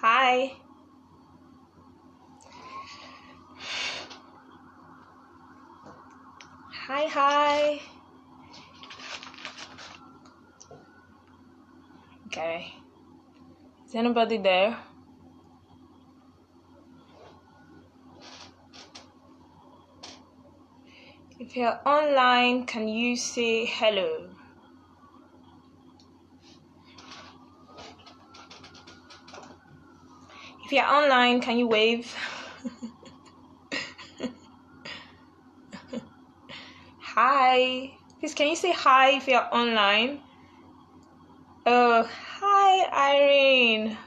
Hi. Hi. Okay. Is anybody there? If you're online, can you say hello? If you're online, can you wave? Hi. Please, can you say hi if you're online? Oh, hi, Irene.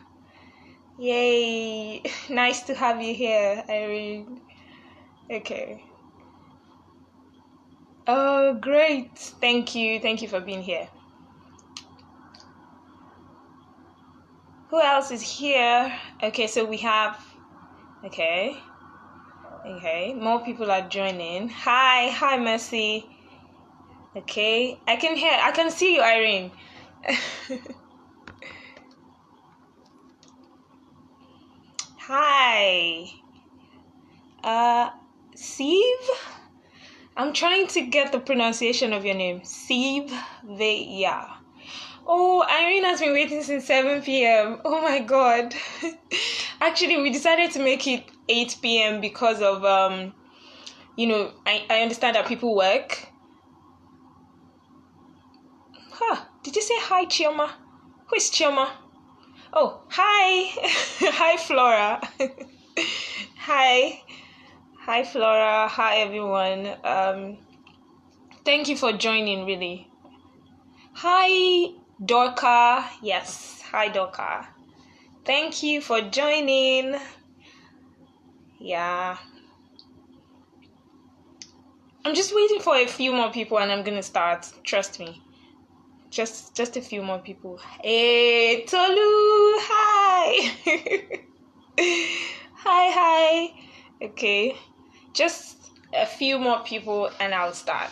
Yay. Nice to have you here, Irene. Okay. Oh, great. Thank you. Thank you for being here. Who else is here? Okay, so we have... Okay, more people are joining. Hi, Mercy. Okay, I can see you, Irene. Hi. Sieve? I'm trying to get the pronunciation of your name. Sophia. Oh, Irene has been waiting since 7 p.m. Oh my god. Actually, we decided to make it 8 p.m. because of, I understand that people work. Did you say hi, Chioma? Who is Chioma? Oh, hi. Hi, Flora. Hi, Flora. Hi, everyone. Thank you for joining, really. Hi, Dorka. Yes, hi, Dorka. Thank you for joining. Yeah. I'm just waiting for a few more people and I'm going to start. Trust me. Just a few more people. Hey, Tolu. Hi. Hi. Okay. Just a few more people and I'll start.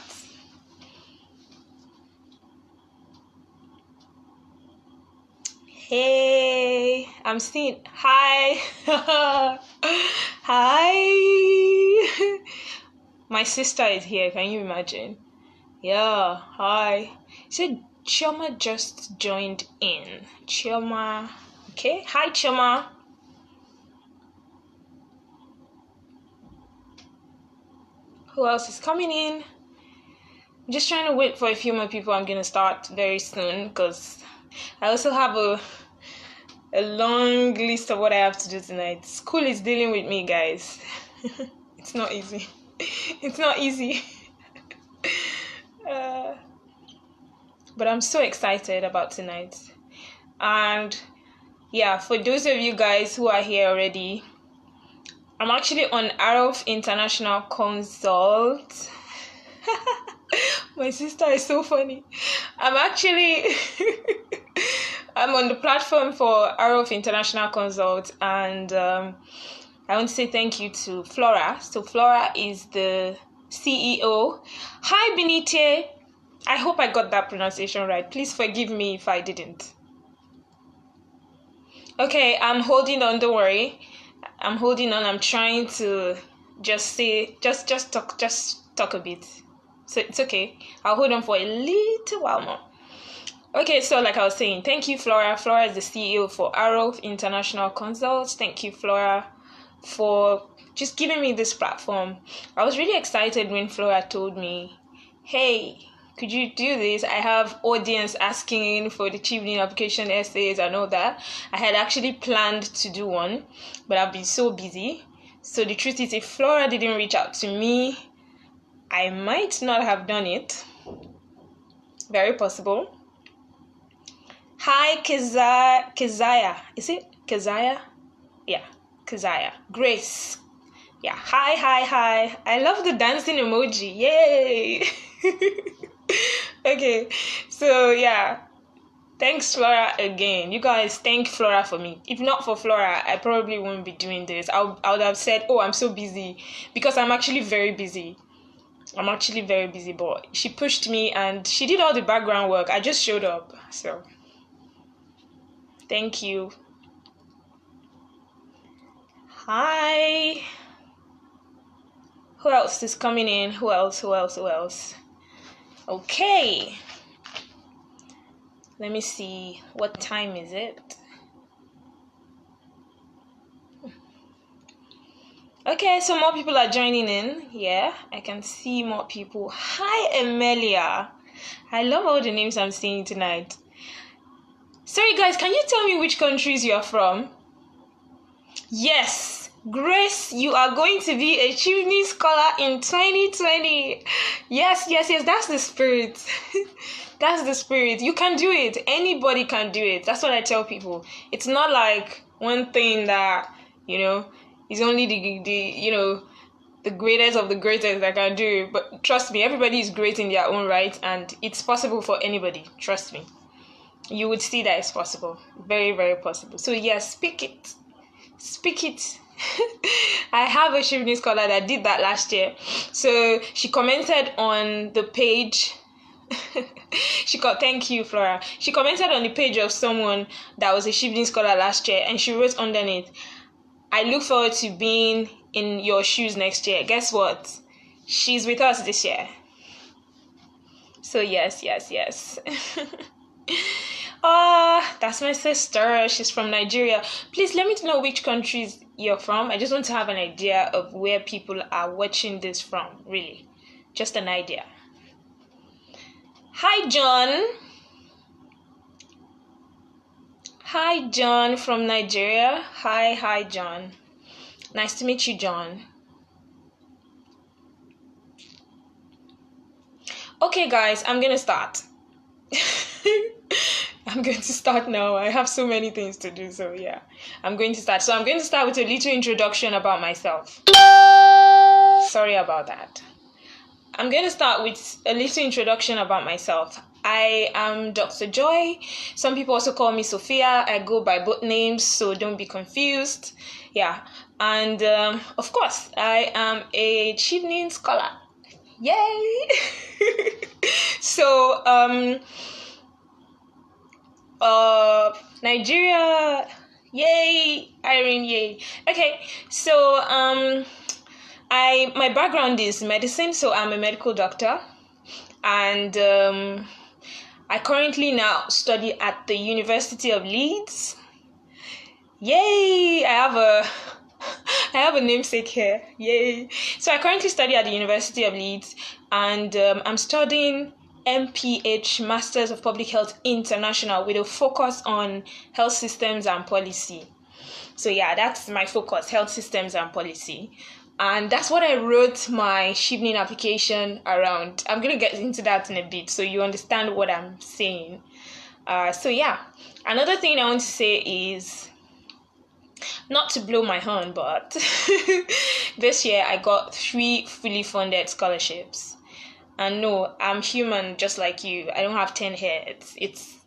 Hey, I'm seeing. Hi. Hi. My sister is here. Can you imagine? Yeah. Hi. So Chioma just joined in. Chioma. Okay. Hi, Chioma. Who else is coming in? I'm just trying to wait for a few more people. I'm going to start very soon because I also have a long list of what I have to do tonight. School is dealing with me, guys. It's not easy. It's not easy. But I'm so excited about tonight. And yeah, for those of you guys who are here already, I'm actually on Arrow International Consult. My sister is so funny. I'm on the platform for Arrow International Consult, and I want to say thank you to Flora. So Flora is the CEO. Hi, Benite. I hope I got that pronunciation right. Please forgive me if I didn't. Okay, I'm holding on. Don't worry. I'm holding on. I'm trying to just talk a bit. So it's okay. I'll hold on for a little while more. Okay, so like I was saying, thank you, Flora. Flora is the CEO for Arrow International Consults. Thank you, Flora, for just giving me this platform. I was really excited when Flora told me, hey, could you do this? I have audience asking for the Chevening application essays and all that. I had actually planned to do one, but I've been so busy. So the truth is, if Flora didn't reach out to me, I might not have done it. Very possible. Hi, Keziah. Is it Keziah? Yeah, Keziah. Grace. Yeah, hi. I love the dancing emoji. Yay! Okay, so yeah. Thanks, Flora, again. You guys, thank Flora for me. If not for Flora, I probably wouldn't be doing this. I would have said, oh, I'm so busy. Because I'm actually very busy. But she pushed me and she did all the background work. I just showed up. So, thank you. Hi. Who else is coming in? Who else? Okay. Let me see. What time is it? Okay, so more people are joining in. Yeah, I can see more people. Hi, Emilia. I love all the names I'm seeing tonight. Sorry, guys, can you tell me which countries you are from? Yes, Grace, you are going to be a Chevening Scholar in 2020. Yes, that's the spirit. That's the spirit. You can do it. Anybody can do it. That's what I tell people. It's not like one thing that, is only the greatest of the greatest that can do. But trust me, everybody is great in their own right, and it's possible for anybody. Trust me. You would see that it's possible. Very, very possible. So yes, speak it. I have a Chevening scholar that did that last year. So she commented on the page. Thank you, Flora. She commented on the page of someone that was a Chevening scholar last year, and she wrote underneath, I look forward to being in your shoes next year. Guess what? She's with us this year. So yes. That's my sister. She's from Nigeria. Please let me know which countries you're from. I just want to have an idea of where people are watching this from, really. Just an idea. Hi, John. Hi, John from Nigeria. Hi, John. Nice to meet you, John. Okay, guys, I'm going to start. I'm going to start now. I have so many things to do, so yeah. I'm going to start. So I'm going to start with a little introduction about myself. Sorry about that. I'm going to start with a little introduction about myself. I am Dr. Joy. Some people also call me Sophia. I go by both names, so don't be confused. Yeah. And of course, I am a Chevening scholar. Yay! So, Nigeria, yay! Irene, yay! Okay, so my background is medicine, so I'm a medical doctor, and I currently now study at the University of Leeds. Yay! I have a namesake here. Yay! So I currently study at the University of Leeds, and I'm studying MPH, Masters of Public Health International, with a focus on health systems and policy. So yeah, that's my focus, health systems and policy. And that's what I wrote my Chevening application around. I'm going to get into that in a bit so you understand what I'm saying. So yeah, another thing I want to say is, not to blow my horn, but this year I got 3 fully funded scholarships. And no, I'm human just like you. I don't have 10 heads. It's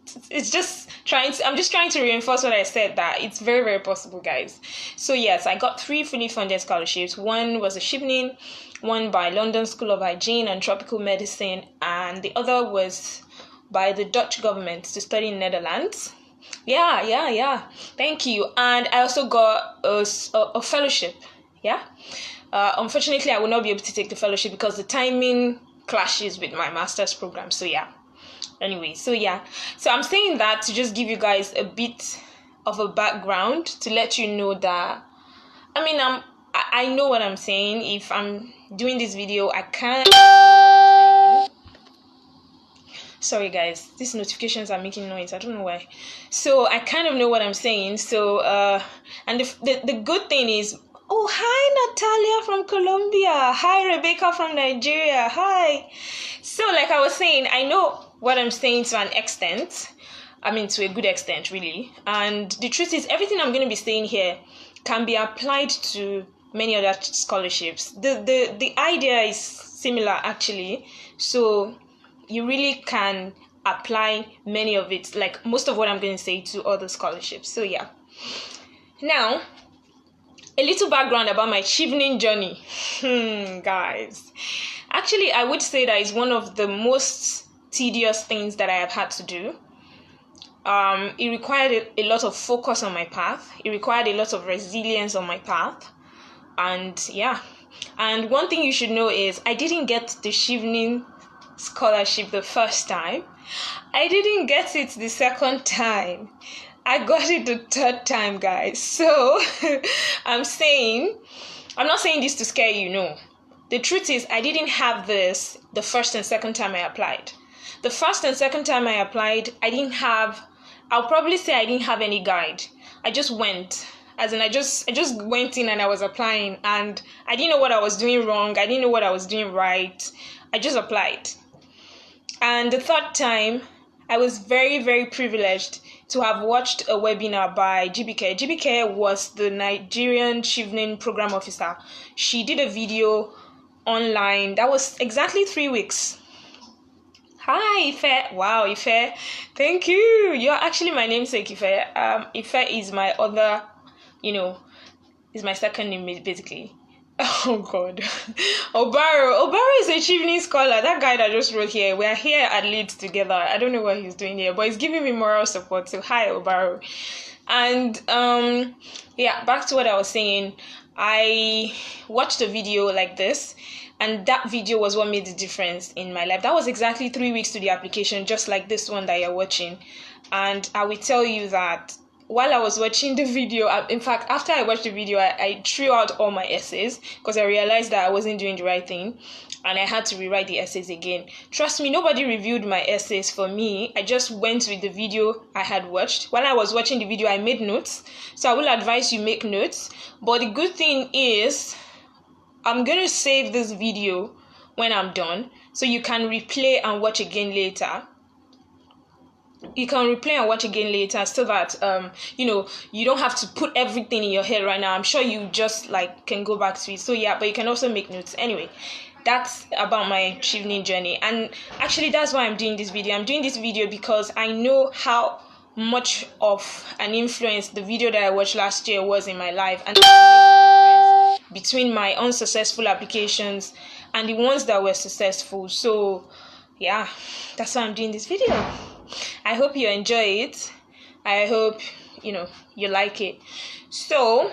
just I'm just trying to reinforce what I said, that it's very, very possible, guys. So yes, I got 3 fully funded scholarships. One was a Chevening, one by London School of Hygiene and Tropical Medicine, and the other was by the Dutch government to study in Netherlands. Yeah. Thank you. And I also got a fellowship. Yeah. Unfortunately, I will not be able to take the fellowship because the timing clashes with my master's program. So yeah. Anyway, so I'm saying that to just give you guys a bit of a background, to let you know that, I know what I'm saying. If I'm doing this video, I can't. Sorry guys, these notifications are making noise. I don't know why. So I kind of know what I'm saying. So and the good thing is, oh, hi Natalia from Colombia. Hi Rebecca from Nigeria. Hi. So like I was saying, I know what I'm saying to an extent. To a good extent, really. And the truth is, everything I'm going to be saying here can be applied to many other scholarships. The idea is similar, actually. So you really can apply many of it, like most of what I'm going to say, to other scholarships. So yeah. Now, a little background about my Chevening journey. Guys, actually, I would say that it's one of the most tedious things that I have had to do. It required a lot of focus on my path. It required a lot of resilience on my path. And yeah, and one thing you should know is I didn't get the Chevening Scholarship the first time. I didn't get it the second time. I got it the third time, guys. So I'm not saying this to scare you, no. The truth is, I didn't have this the first and second time I applied. The first and second time I applied, I'll probably say I didn't have any guide. I just went. As in, I just went in and I was applying, and I didn't know what I was doing wrong. I didn't know what I was doing right. I just applied. And the third time, I was very, very privileged to have watched a webinar by GBK. GBK was the Nigerian Chevening Program Officer. She did a video online. That was exactly 3 weeks. Hi, Ife. Wow, Ife. Thank you. You're actually my namesake, Ife. Ife is my other, is my second name, basically. Oh, God. Obaro is a Chevening scholar. That guy that just wrote here. We're here at Leeds together. I don't know what he's doing here, but he's giving me moral support. So, hi, Obaro. And, back to what I was saying. I watched a video like this, and that video was what made the difference in my life. That was exactly 3 weeks to the application, just like this one that you're watching. And I will tell you that while I was watching the video, in fact, after I watched the video, I threw out all my essays because I realized that I wasn't doing the right thing, and I had to rewrite the essays again. Trust me, nobody reviewed my essays for me. I just went with the video I had watched. While I was watching the video, I made notes. So I will advise you make notes. But the good thing is, I'm going to save this video when I'm done, so you can replay and watch again later. So that you don't have to put everything in your head right now. I'm sure you just can go back to it. So yeah, but you can also make notes. Anyway, that's about my Chevening journey. And actually, that's why I'm doing this video. I'm doing this video because I know how much of an influence the video that I watched last year was in my life, and the difference between my unsuccessful applications and the ones that were successful. So yeah, that's why I'm doing this video. I hope you enjoy it. I hope you like it. So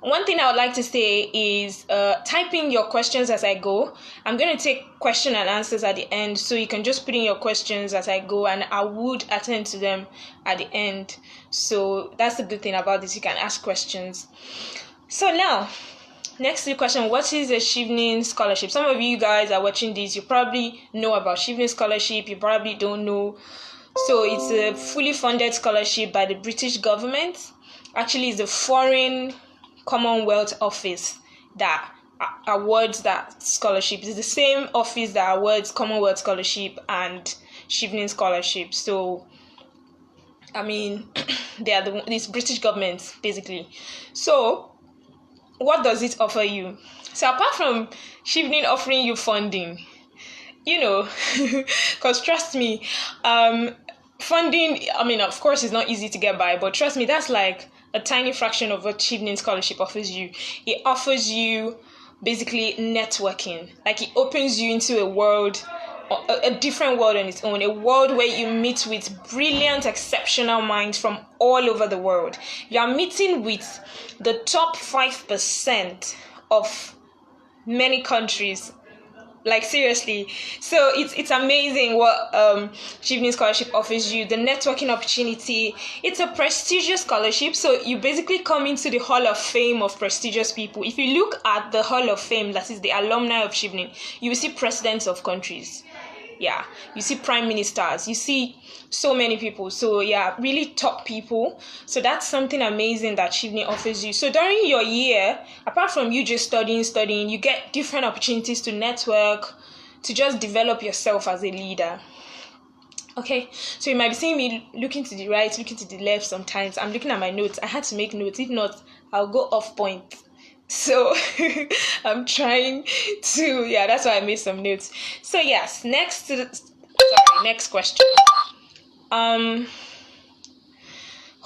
one thing I would like to say is type in your questions as I go. I'm going to take question and answers at the end, so you can just put in your questions as I go, and I would attend to them at the end. So that's the good thing about this. You can ask questions. So now, next to the question, what is a Chevening Scholarship? Some of you guys are watching this. You probably know about Chevening Scholarship. You probably don't know. So it's a fully funded scholarship by the British government. Actually, it's the Foreign Commonwealth Office that awards that scholarship. It's the same office that awards Commonwealth Scholarship and Chevening Scholarship. So, I mean, they are this British government, basically. So, what does it offer you? So apart from Chevening offering you funding, because trust me, funding, of course, it's not easy to get by, but trust me, that's like a tiny fraction of what Chevening Scholarship offers you. It offers you basically networking. Like, it opens you into a world, a different world on its own, a world where you meet with brilliant, exceptional minds from all over the world. You are meeting with the top 5% of many countries. Like, seriously. So it's amazing what Chevening Scholarship offers you. The networking opportunity. It's a prestigious scholarship. So you basically come into the Hall of Fame of prestigious people. If you look at the Hall of Fame, that is the alumni of Chevening, you will see presidents of countries. Yeah, you see prime ministers, you see so many people. So yeah, really top people. So that's something amazing that Chevening offers you. So during your year, apart from you just studying, you get different opportunities to network, to just develop yourself as a leader. Okay, so you might be seeing me looking to the right, looking to the left sometimes. I'm looking at my notes. I had to make notes. If not, I'll go off point. So I'm trying to, that's why I made some notes. So yes, next question. Who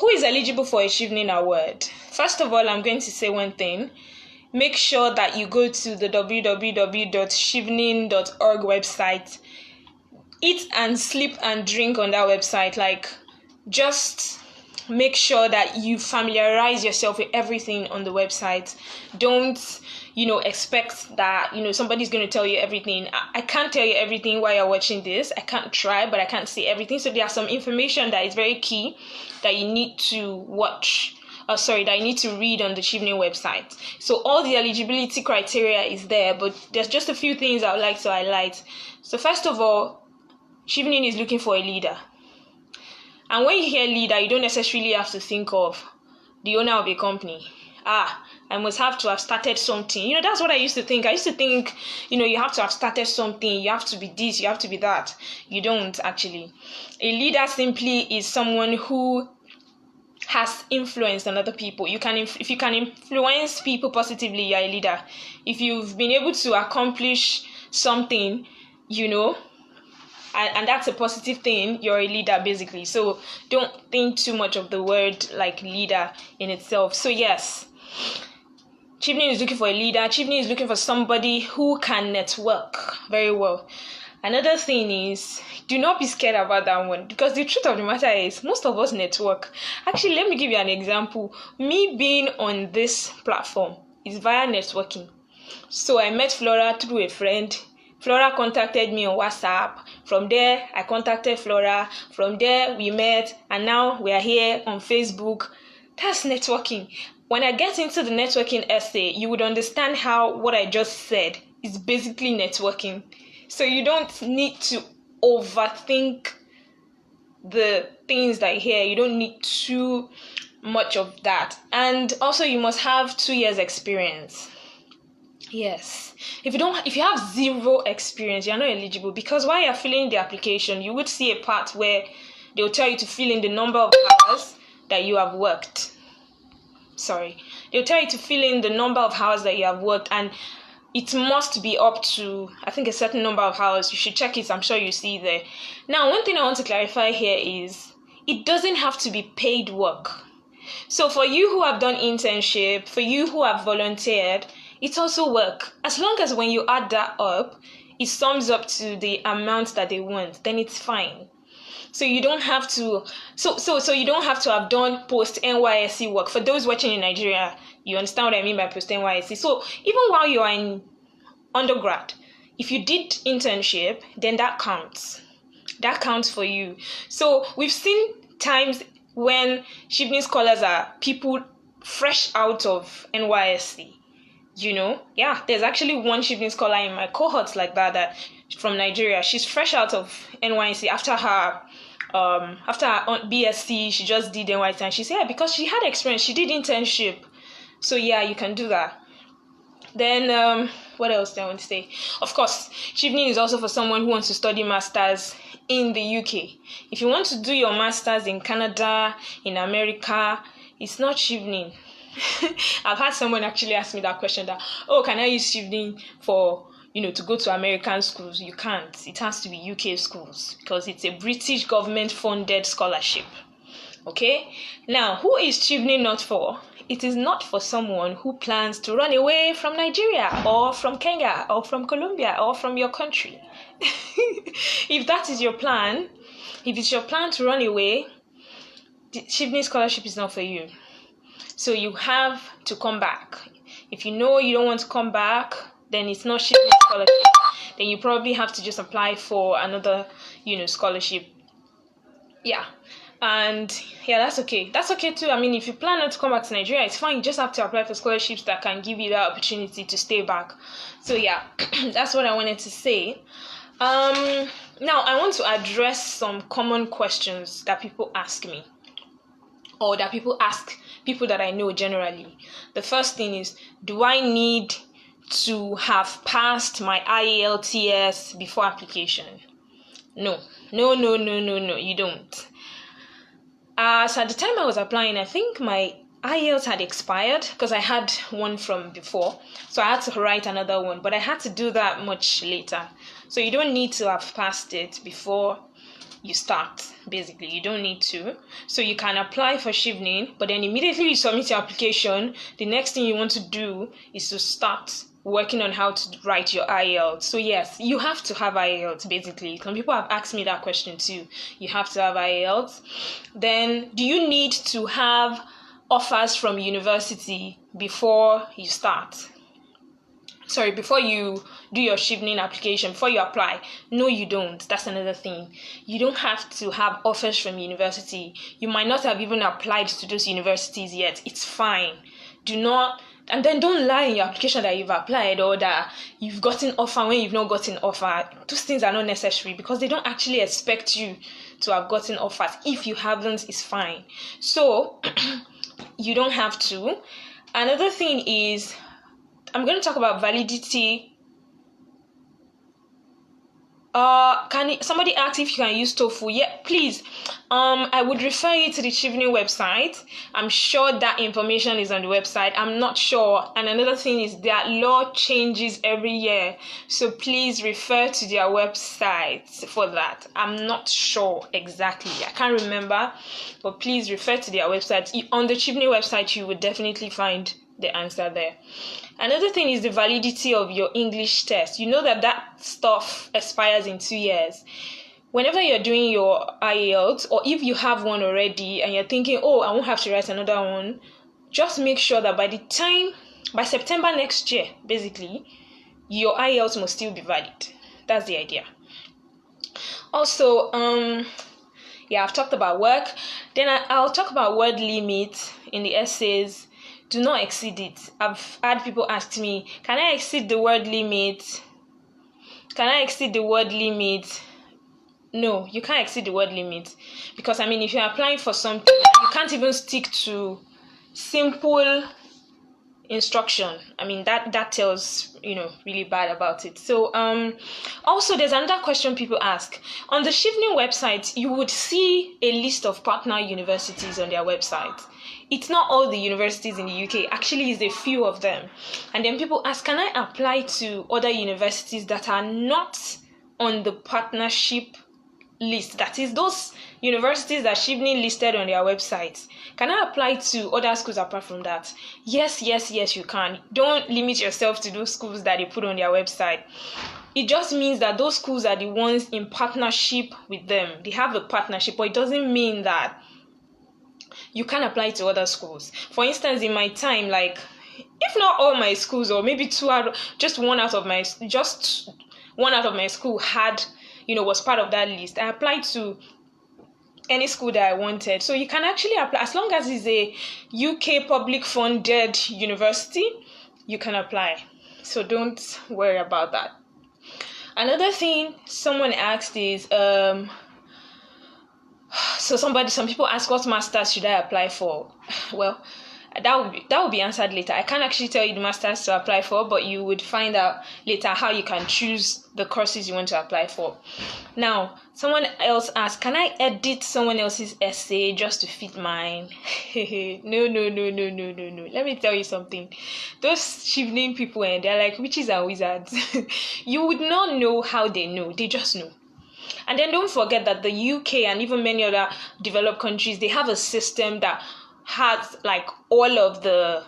is eligible for a Chevening award? First of all, I'm going to say one thing. Make sure that you go to the www.chevening.org website. Eat and sleep and drink on that website. Like, just make sure that you familiarize yourself with everything on the website. Don't, expect that, somebody's going to tell you everything. I can't tell you everything while you're watching this. I can't try, but I can't say everything. So there are some information that is very key that you need to watch. That you need to read on the Chevening website. So all the eligibility criteria is there, but there's just a few things I would like to highlight. So first of all, Chevening is looking for a leader. And when you hear leader, you don't necessarily have to think of the owner of a company. I must have to have started something. That's what I used to think. I used to think, you have to have started something. You have to be this, you have to be that. You don't actually. A leader simply is someone who has influence on other people. If you can influence people positively, you're a leader. If you've been able to accomplish something, and that's a positive thing, you're a leader basically. So don't think too much of the word like leader in itself. So yes, Chevening is looking for a leader. Chevening is looking for somebody who can network very well. Another thing is, do not be scared about that one, because the truth of the matter is most of us network. Actually, let me give you an example. Me being on this platform is via networking. So I met Flora through a friend. Flora contacted me on WhatsApp. From there, I contacted Flora. From there, we met, and now we are here on Facebook. That's networking. When I get into the networking essay, you would understand how what I just said is basically networking. So you don't need to overthink the things that you hear. You don't need too much of that. And also, you must have 2 years experience. Yes. If you have 0 experience, you're not eligible, because while you're filling the application, you would see a part where they'll tell you to fill in the number of hours that you have worked. They'll tell you to fill in the number of hours that you have worked, and it must be up to, I think, a certain number of hours. You should check it. I'm sure you see there. Now, one thing I want to clarify here is it doesn't have to be paid work. So for you who have done internship, for you who have volunteered, it's also work. As long as when you add that up, it sums up to the amount that they want, then it's fine. So you don't have to, so you don't have to have done post-NYSC work. For those watching in Nigeria, you understand what I mean by post-NYSC. So even while you are in undergrad, if you did internship, then that counts. That counts for you. So we've seen times when Chevening scholars are people fresh out of NYSC. There's actually one Chevening scholar in my cohorts like that from Nigeria. She's fresh out of NYSC after her BSc. She just did NYSC, and she said, because she had experience, she did internship. So yeah, you can do that. Then what else do I want to say? Of course, Chevening is also for someone who wants to study masters in the UK. If you want to do your masters in Canada, in America, it's not Chevening. I've had someone actually ask me that question, that, can I use Chevening for, to go to American schools? You can't. It has to be UK schools, because it's a British government funded scholarship. Okay? Now, who is Chevening not for? It is not for someone who plans to run away from Nigeria or from Kenya or from Colombia or from your country. If that is your plan, if it's your plan to run away, the Chevening Scholarship is not for you. So you have to come back. If you know you don't want to come back, then it's not Chevening Scholarship. Then you probably have to just apply for another, scholarship. Yeah. And yeah, that's okay. That's okay too. I mean, if you plan not to come back to Nigeria, it's fine. You just have to apply for scholarships that can give you that opportunity to stay back. So yeah, that's what I wanted to say. Now I want to address some common questions that people ask me, or that people ask people that I know generally. The first thing is, do I need to have passed my IELTS before application? No, you don't. So at the time I was applying, I think my IELTS had expired because I had one from before. So I had to write another one, but I had to do that much later. So you don't need to have passed it before you start, basically. You don't need to. So you can apply for Chevening, but then immediately you submit your application, the next thing you want to do is to start working on how to write your IELTS. So yes, you have to have IELTS basically. Some people have asked me that question too. You have to have IELTS. Then do you need to have offers from university before you start? Sorry, before you do your Chevening application, before you apply? No, you don't. That's another thing. You don't have to have offers from university. You might not have even applied to those universities yet. It's fine. Do not, and then don't lie in your application that you've applied or that you've gotten offer when you've not gotten offer. Those things are not necessary because they don't actually expect you to have gotten offers. If you haven't, it's fine. So you don't have to. Another thing is, I'm going to talk about validity. Somebody asked if you can use TOEFL? Yeah, please. I would refer you to the Chevening website. I'm sure that information is on the website. I'm not sure. And another thing is that law changes every year. So please refer to their website for that. I'm not sure exactly. I can't remember. But please refer to their website. On the Chevening website, you would definitely find the answer there. Another thing is the validity of your English test. You know that stuff expires in 2 years. Whenever you're doing your IELTS, or if you have one already and you're thinking, oh, I won't have to write another one, just make sure that by September next year, basically, your IELTS must still be valid. That's the idea. Also, I've talked about work. Then I'll talk about word limit in the essays. Do not exceed it. I've had people ask me, can I exceed the word limit? Can I exceed the word limit? No, you can't exceed the word limit. Because, if you're applying for something, you can't even stick to simple instruction. That tells, really bad about it. So, also, there's another question people ask. On the Chevening website, you would see a list of partner universities on their website. It's not all the universities in the UK. Actually, it's a few of them. And then people ask, can I apply to other universities that are not on the partnership list? That is, those universities that Chevening listed on their website. Can I apply to other schools apart from that? Yes, you can. Don't limit yourself to those schools that they put on their website. It just means that those schools are the ones in partnership with them. They have a partnership, but it doesn't mean that you can apply to other schools. For instance, in my time, if not all my schools, or maybe one out of my school had, was part of that list. I applied to any school that I wanted. So you can actually apply, as long as it's a UK public funded university, you can apply. So don't worry about that. Another thing someone asked is, some people ask, what masters should I apply for? Well, that will be answered later. I can't actually tell you the masters to apply for, but you would find out later how you can choose the courses you want to apply for. Now, someone else asked, can I edit someone else's essay just to fit mine? No. Let me tell you something. Those Chevening people, they're like witches and wizards. You would not know how they know. They just know. And then don't forget that the UK and even many other developed countries, they have a system that has all of the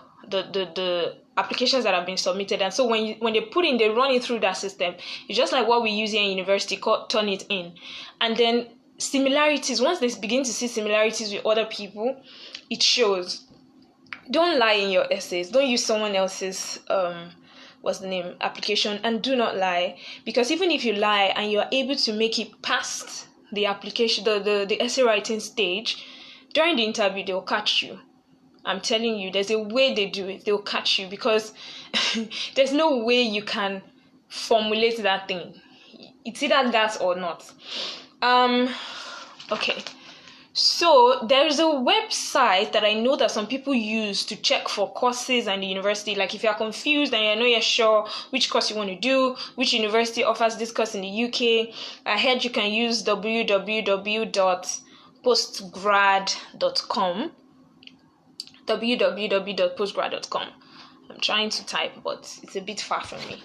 applications that have been submitted. And so when they run it through that system, it's just like what we use here in university called Turnitin. And then similarities, once they begin to see similarities with other people, it shows. Don't lie in your essays. Don't use someone else's application, and do not lie, because even if you lie and you are able to make it past the application, the essay writing stage, during the interview they'll catch you. I'm telling you, there's a way they do it. They'll catch you because there's no way you can formulate that thing. It's either that or not. Okay. So there's a website that I know that some people use to check for courses and the university. Like if you're confused and you're not sure which course you want to do, which university offers this course in the UK, I heard you can use www.postgrad.com. www.postgrad.com. I'm trying to type, but it's a bit far from me.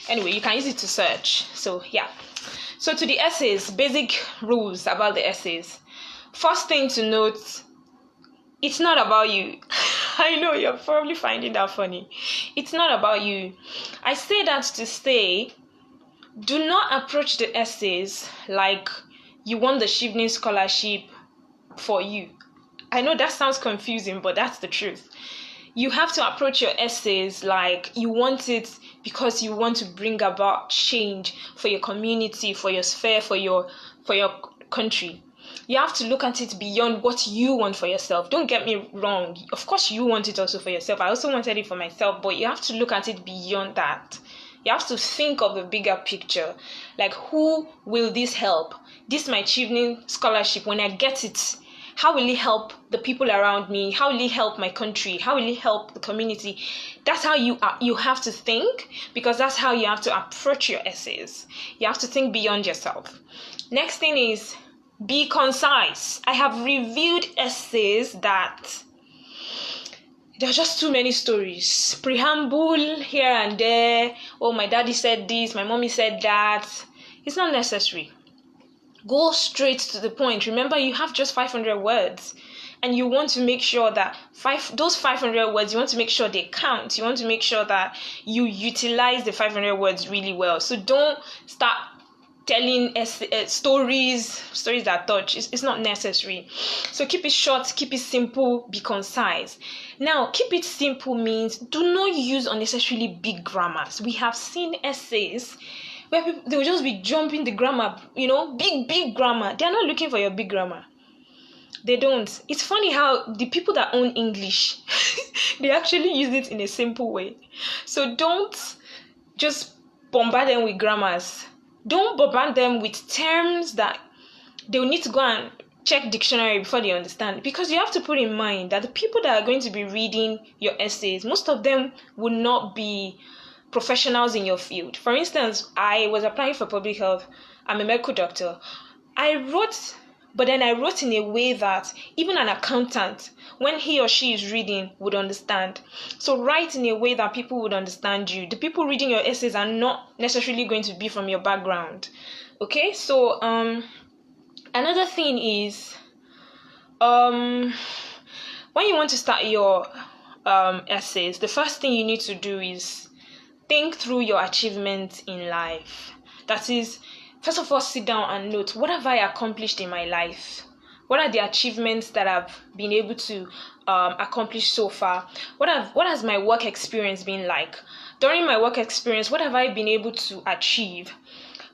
Anyway, you can use it to search. So yeah. So to the essays, basic rules about the essays. First thing to note, it's not about you. I know you're probably finding that funny. It's not about you. I say that to say, do not approach the essays like you want the Chevening Scholarship for you. I know that sounds confusing, but that's the truth. You have to approach your essays like you want it because you want to bring about change for your community, for your sphere, for your country. You have to look at it beyond what you want for yourself. Don't get me wrong. Of course, you want it also for yourself. I also wanted it for myself, but you have to look at it beyond that. You have to think of the bigger picture. Like, who will this help? This my Chevening Scholarship. When I get it, how will it help the people around me? How will it help my country? How will it help the community? That's how you have to think, because that's how you have to approach your essays. You have to think beyond yourself. Next thing is, be concise. I have reviewed essays that there are just too many stories. Preamble here and there. Oh, my daddy said this, my mommy said that. It's not necessary. Go straight to the point. Remember, you have just 500 words. And you want to make sure that those 500 words, you want to make sure they count. You want to make sure that you utilize the 500 words really well. So don't start telling stories that touch. It's not necessary. So keep it short, keep it simple, be concise. Now, keep it simple means do not use unnecessarily big grammars. We have seen essays where people, they will just be jumping the grammar, big grammar. They are not looking for your big grammar. They don't. It's funny how the people that own English, they actually use it in a simple way. So don't just bombard them with grammars. Don't bombard them with terms that they will need to go and check dictionary before they understand. Because you have to put in mind that the people that are going to be reading your essays, most of them will not be professionals in your field. For instance, I was applying for public health. I'm a medical doctor. I wrote in a way that even an accountant, when he or she is reading, would understand. So write in a way that people would understand you. The people reading your essays are not necessarily going to be from your background. Okay, so another thing is, when you want to start your essays, the first thing you need to do is think through your achievements in life. That is, first of all, sit down and note, what have I accomplished in my life? What are the achievements that I've been able to accomplish so far? What has my work experience been like? During my work experience, what have I been able to achieve?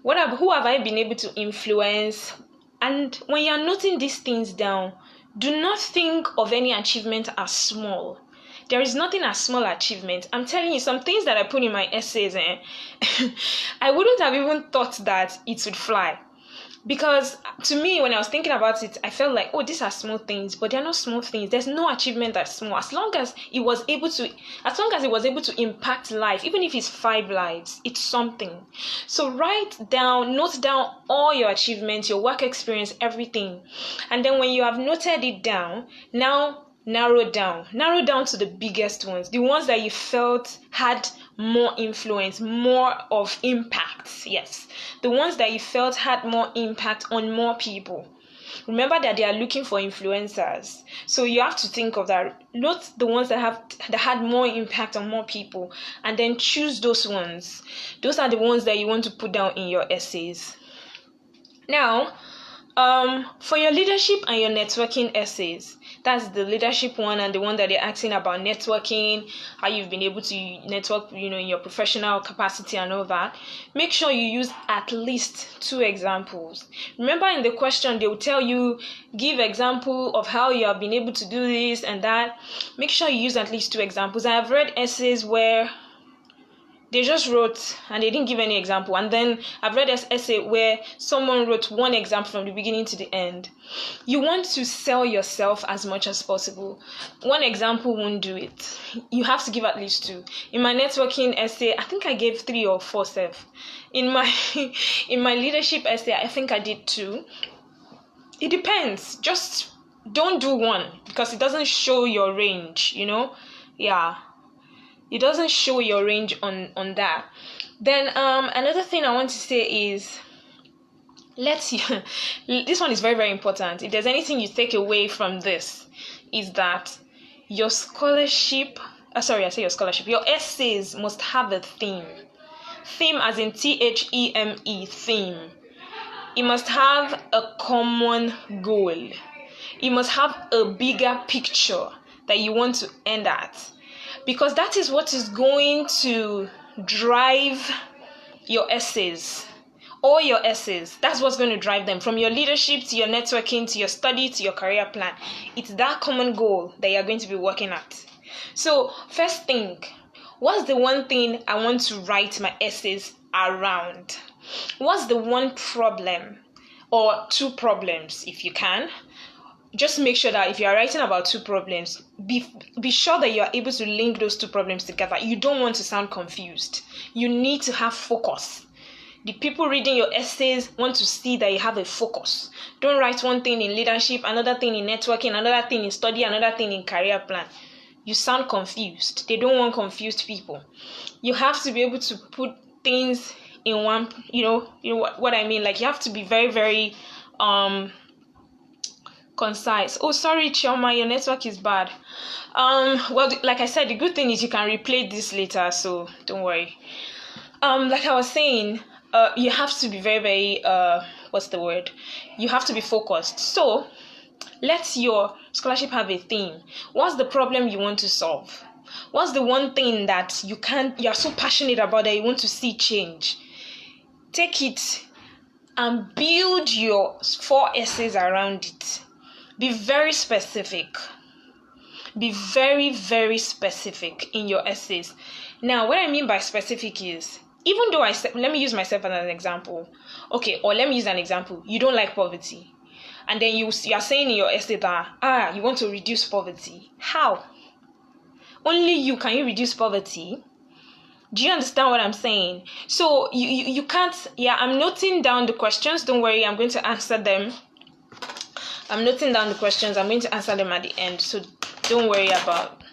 Who have I been able to influence? And when you're noting these things down, do not think of any achievement as small. There is nothing as small achievement. I'm telling you, some things that I put in my essays, I wouldn't have even thought that it would fly. Because to me, when I was thinking about it, I felt like, oh, these are small things, but they're not small things. There's no achievement that's small. As long as it was able to impact life, even if it's 5 lives, it's something. So note down all your achievements, your work experience, everything. And then when you have noted it down, now narrow down to the biggest ones, the ones that you felt had more influence, more of impact. Yes, the ones that you felt had more impact on more people. Remember that they are looking for influencers, so you have to think of that. Note the ones that had more impact on more people, and then choose those ones. Those are the ones that you want to put down in your essays. Now, for your leadership and your networking essays, that's the leadership one and the one that they're asking about networking, how you've been able to network, in your professional capacity and all that. Make sure you use at least 2 examples. Remember, in the question, they will tell you, give example of how you have been able to do this and that. Make sure you use at least 2 examples. I have read essays where they just wrote and they didn't give any example. And then I've read an essay where someone wrote 1 example from the beginning to the end. You want to sell yourself as much as possible. 1 example won't do it. You have to give at least 2. In my networking essay, I think I gave 3 or 4 self. In my leadership essay, I think I did 2. It depends. Just don't do 1 because it doesn't show your range, Yeah. It doesn't show your range on that. Then another thing I want to say is, this one is very, very important. If there's anything you take away from this, is that your essays must have a theme. Theme as in theme, theme. It must have a common goal. It must have a bigger picture that you want to end at. Because that is what is going to drive your essays. All your essays, that's what's going to drive them. From your leadership to your networking to your study to your career plan. It's that common goal that you're going to be working at. So first thing, what's the one thing I want to write my essays around? What's the one problem or two problems if you can? Just make sure that if you are writing about two problems, be sure that you are able to link those two problems together. You don't want to sound confused. You need to have focus. The people reading your essays want to see that you have a focus. Don't write one thing in leadership, another thing in networking, another thing in study, another thing in career plan. You sound confused. They don't want confused people. You have to be able to put things in one, you know what I mean? Like you have to be very, very concise. Oh, sorry, Chioma, your network is bad. Well, like I said, the good thing is you can replay this later, so don't worry. Like I was saying, you have to be very, very, you have to be focused. So let your scholarship have a theme. What's the problem you want to solve? What's the one thing that you're so passionate about that you want to see change? Take it and build your 4 essays around it. Be very specific. Be very, very specific in your essays. Now, what I mean by specific is, even though let me use myself as an example. Okay, or let me use an example. You don't like poverty. And then you are saying in your essay that, you want to reduce poverty. How? Only you can reduce poverty. Do you understand what I'm saying? So you can't, I'm noting down the questions. Don't worry, I'm going to answer them. I'm noting down the questions. I'm going to answer them at the end. So don't worry about,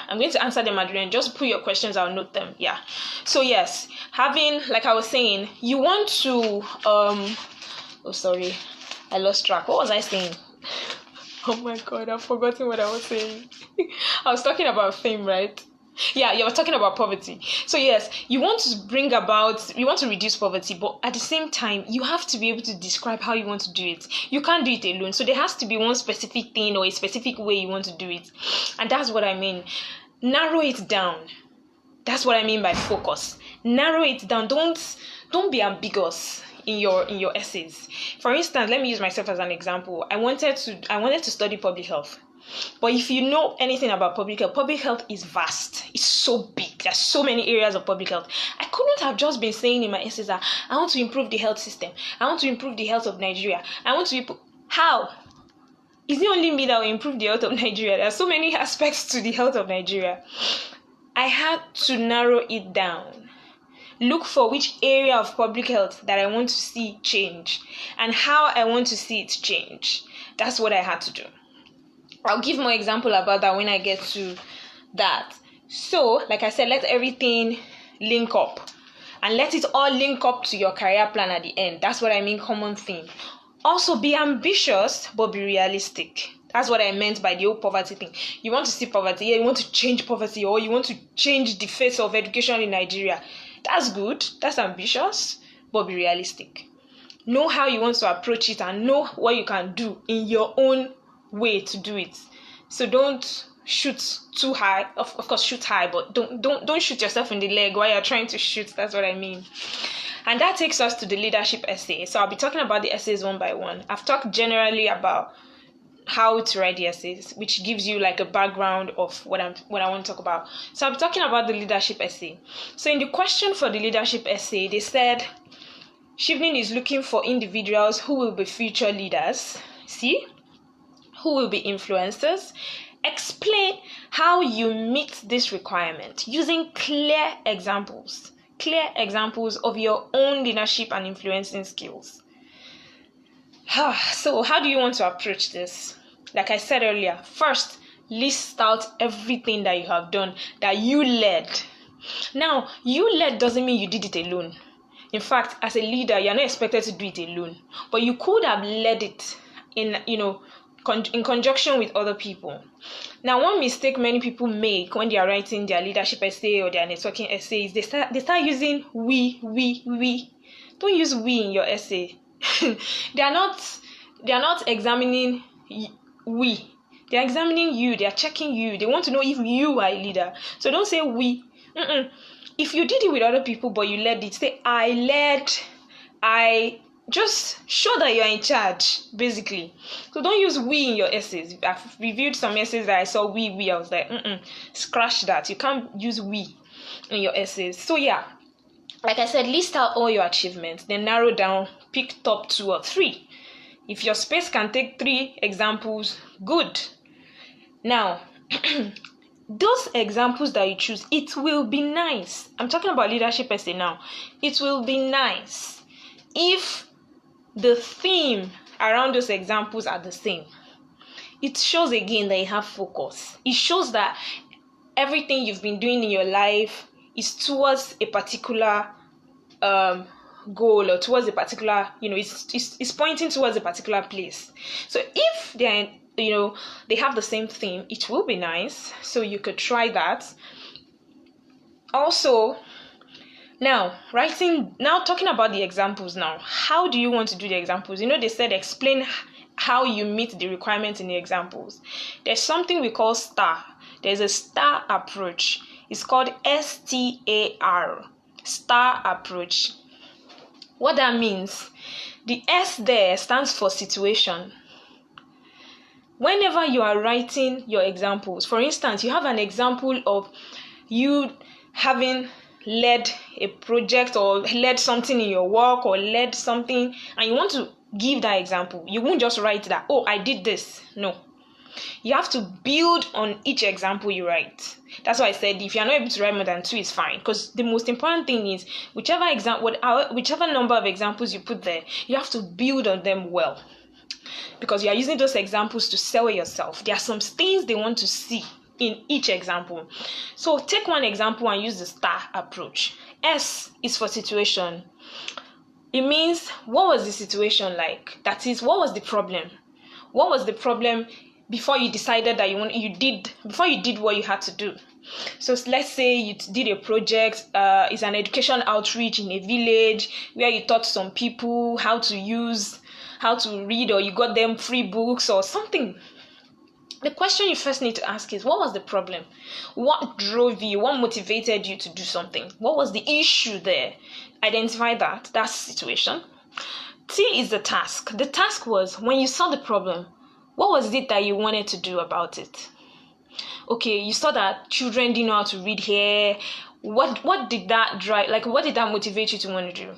I'm going to answer them at the end. Just put your questions, I'll note them. So yes, like I was saying, you want to, sorry, I lost track. What was I saying? Oh my God, I've forgotten what I was saying. I was talking about fame, right? You were talking about poverty. So yes, you want to reduce poverty, but at the same time, you have to be able to describe how you want to do it. You can't do it alone. So there has to be one specific thing or a specific way you want to do it. And that's what I mean. Narrow it down. That's what I mean by focus. Narrow it down. Don't be ambiguous in your essays. For instance, let me use myself as an example. I wanted to study public health. But if you know anything about public health is vast. It's so big. There's so many areas of public health. I couldn't have just been saying in my essays that I want to improve the health system. I want to improve the health of Nigeria. How? Is it only me that will improve the health of Nigeria? There are so many aspects to the health of Nigeria. I had to narrow it down. Look for which area of public health that I want to see change and how I want to see it change. That's what I had to do. I'll give more example about that when I get to that. So, like I said, let everything link up. And let it all link up to your career plan at the end. That's what I mean, common theme. Also, be ambitious, but be realistic. That's what I meant by the whole poverty thing. You want to see poverty, you want to change poverty, or you want to change the face of education in Nigeria. That's good, that's ambitious, but be realistic. Know how you want to approach it and know what you can do in your own way to do it. So don't shoot too high. Of course, shoot high, but don't shoot yourself in the leg while you're trying to shoot. That's what I mean. And that takes us to the leadership essay. So I'll be talking about the essays one by one. I've talked generally about how to write the essays, which gives you like a background of what I want to talk about. So I'm talking about the leadership essay. So in the question for the leadership essay, they said Chevening is looking for individuals who will be future leaders. Who will be influencers. Explain how you meet this requirement using clear examples of your own leadership and influencing skills. So how do you want to approach this? Like I said earlier, first, list out everything that you have done, that you led. Now, you led doesn't mean you did it alone. In fact, as a leader, you're not expected to do it alone. But you could have led it in, in conjunction with other people. Now, one mistake many people make when they are writing their leadership essay or their networking essay is they start using we. Don't use we in your essay. they are not examining we. They are examining you. They are checking you. They want to know if you are a leader. So don't say we. If you did it with other people but you led it, say I led. I just show that you're in charge, basically. So don't use we in your essays. I've reviewed some essays that I saw we. I was like, scratch that. You can't use we in your essays. So yeah, like I said, list out all your achievements, then narrow down, pick top 2 or 3. If your space can take 3 examples, good. Now, those examples that you choose, it will be nice. I'm talking about leadership essay now. It will be nice if the theme around those examples are the same. It shows again that you have focus. It shows that everything you've been doing in your life is towards a particular goal, or towards a particular, it's pointing towards a particular place. So if they have the same theme, it will be nice. So you could try that. Also, now talking about the examples now, how do you want to do the examples? They said explain how you meet the requirements in the examples. There's something we call STAR. There's a STAR approach. It's called STAR, STAR approach. What that means, the S there stands for situation. Whenever you are writing your examples, for instance, you have an example of you having led a project or led something in your work or led something, and you want to give that example. You won't just write that, oh, I did this. No. You have to build on each example you write. That's why I said if you're not able to write more than 2, it's fine. Because the most important thing is whichever number of examples you put there, you have to build on them well. Because you are using those examples to sell yourself. There are some things they want to see in each example. So take one example and use the STAR approach. S is for situation. It means, what was the situation like? That is, what was the problem? What was the problem before you decided that before you did what you had to do? So let's say you did a project, it's an education outreach in a village where you taught some people how to read, or you got them free books or something. The question you first need to ask is, what was the problem? What drove you? What motivated you to do something? What was the issue there? Identify that. That's the situation. T is the task. The task was, when you saw the problem, what was it that you wanted to do about it? Okay, you saw that children didn't know how to read here. What did that drive? Like, what did that motivate you to want to do?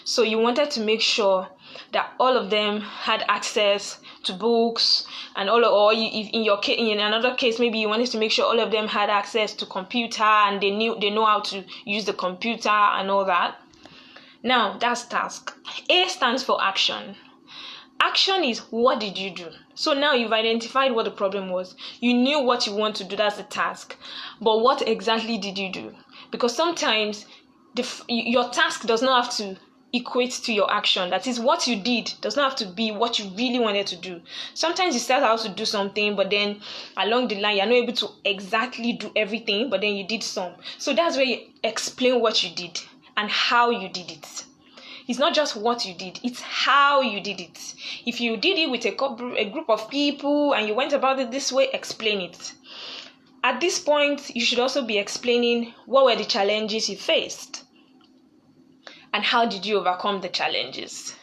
So you wanted to make sure that all of them had access to books, and in another case, maybe you wanted to make sure all of them had access to computer and they know how to use the computer and all that. Now, that's task. A stands for action. Action is, what did you do? So now you've identified what the problem was. You knew what you want to do, that's the task. But what exactly did you do? Because sometimes your task does not have to equate to your action. That is, what you did does not have to be what you really wanted to do. Sometimes you start out to do something, but then along the line, you're not able to exactly do everything, but then you did some. So that's where you explain what you did and how you did it. It's not just what you did, it's how you did it. If you did it with a group of people and you went about it this way, explain it. At this point, you should also be explaining what were the challenges you faced and how did you overcome the challenges.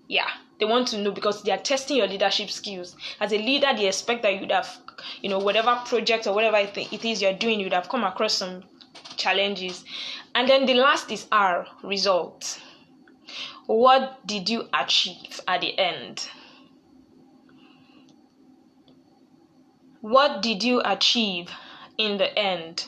Yeah, they want to know because they are testing your leadership skills. As a leader, they expect that you would have, whatever project or whatever it is you're doing, you would have come across some challenges. And then the last is R, result. What did you achieve at the end? What did you achieve in the end?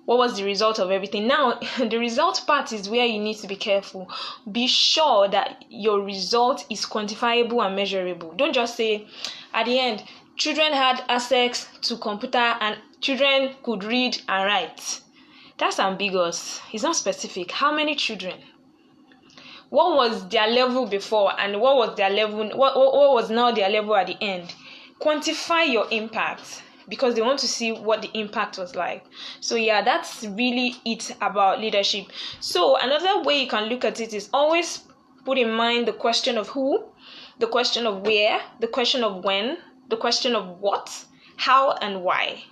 What was the result of everything? Now, the result part is where you need to be careful. Be sure that your result is quantifiable and measurable. Don't just say, at the end, children had access to computer and children could read and write. That's ambiguous. It's not specific. How many children? What was their level before and what was their level? What was now their level at the end? quantify your impact, because they want to see what the impact was like. So yeah, that's really it about leadership. So another way you can look at it is always put in mind the question of who, the question of where, the question of when, the question of what, how, and why.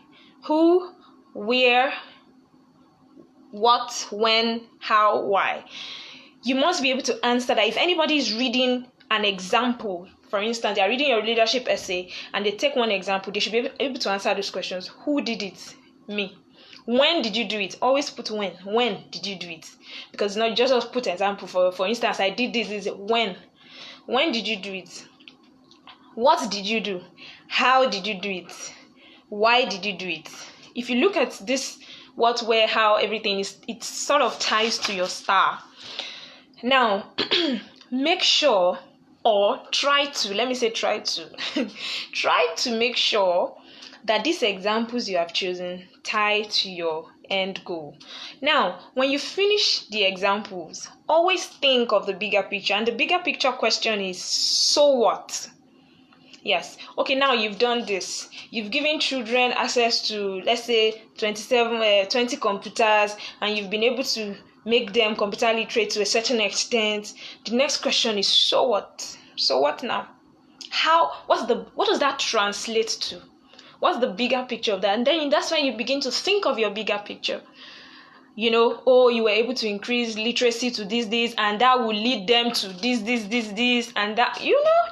Who, where, what, when, how, why. You must be able to answer that. If anybody is reading an example, for instance, they are reading your leadership essay and they take one example, they should be able to answer those questions. Who did it? Me. When did you do it? Always put when. When did you do it? Because not just put example. For instance, I did this. When? When did you do it? What did you do? How did you do it? Why did you do it? If you look at this, what, where, how, everything is, it sort of ties to your star. Now, make sure, or try to try to make sure that these examples you have chosen tie to your end goal. Now, when you finish the examples, always think of the bigger picture. And the bigger picture question is, so what? Yes. Okay, now you've done this. You've given children access to, let's say, 20 computers, and you've been able to make them computer literate to a certain extent. The next question is, so what? So what now? What does that translate to? What's the bigger picture of that? And then that's when you begin to think of your bigger picture. You were able to increase literacy to this, and that will lead them to this, and that,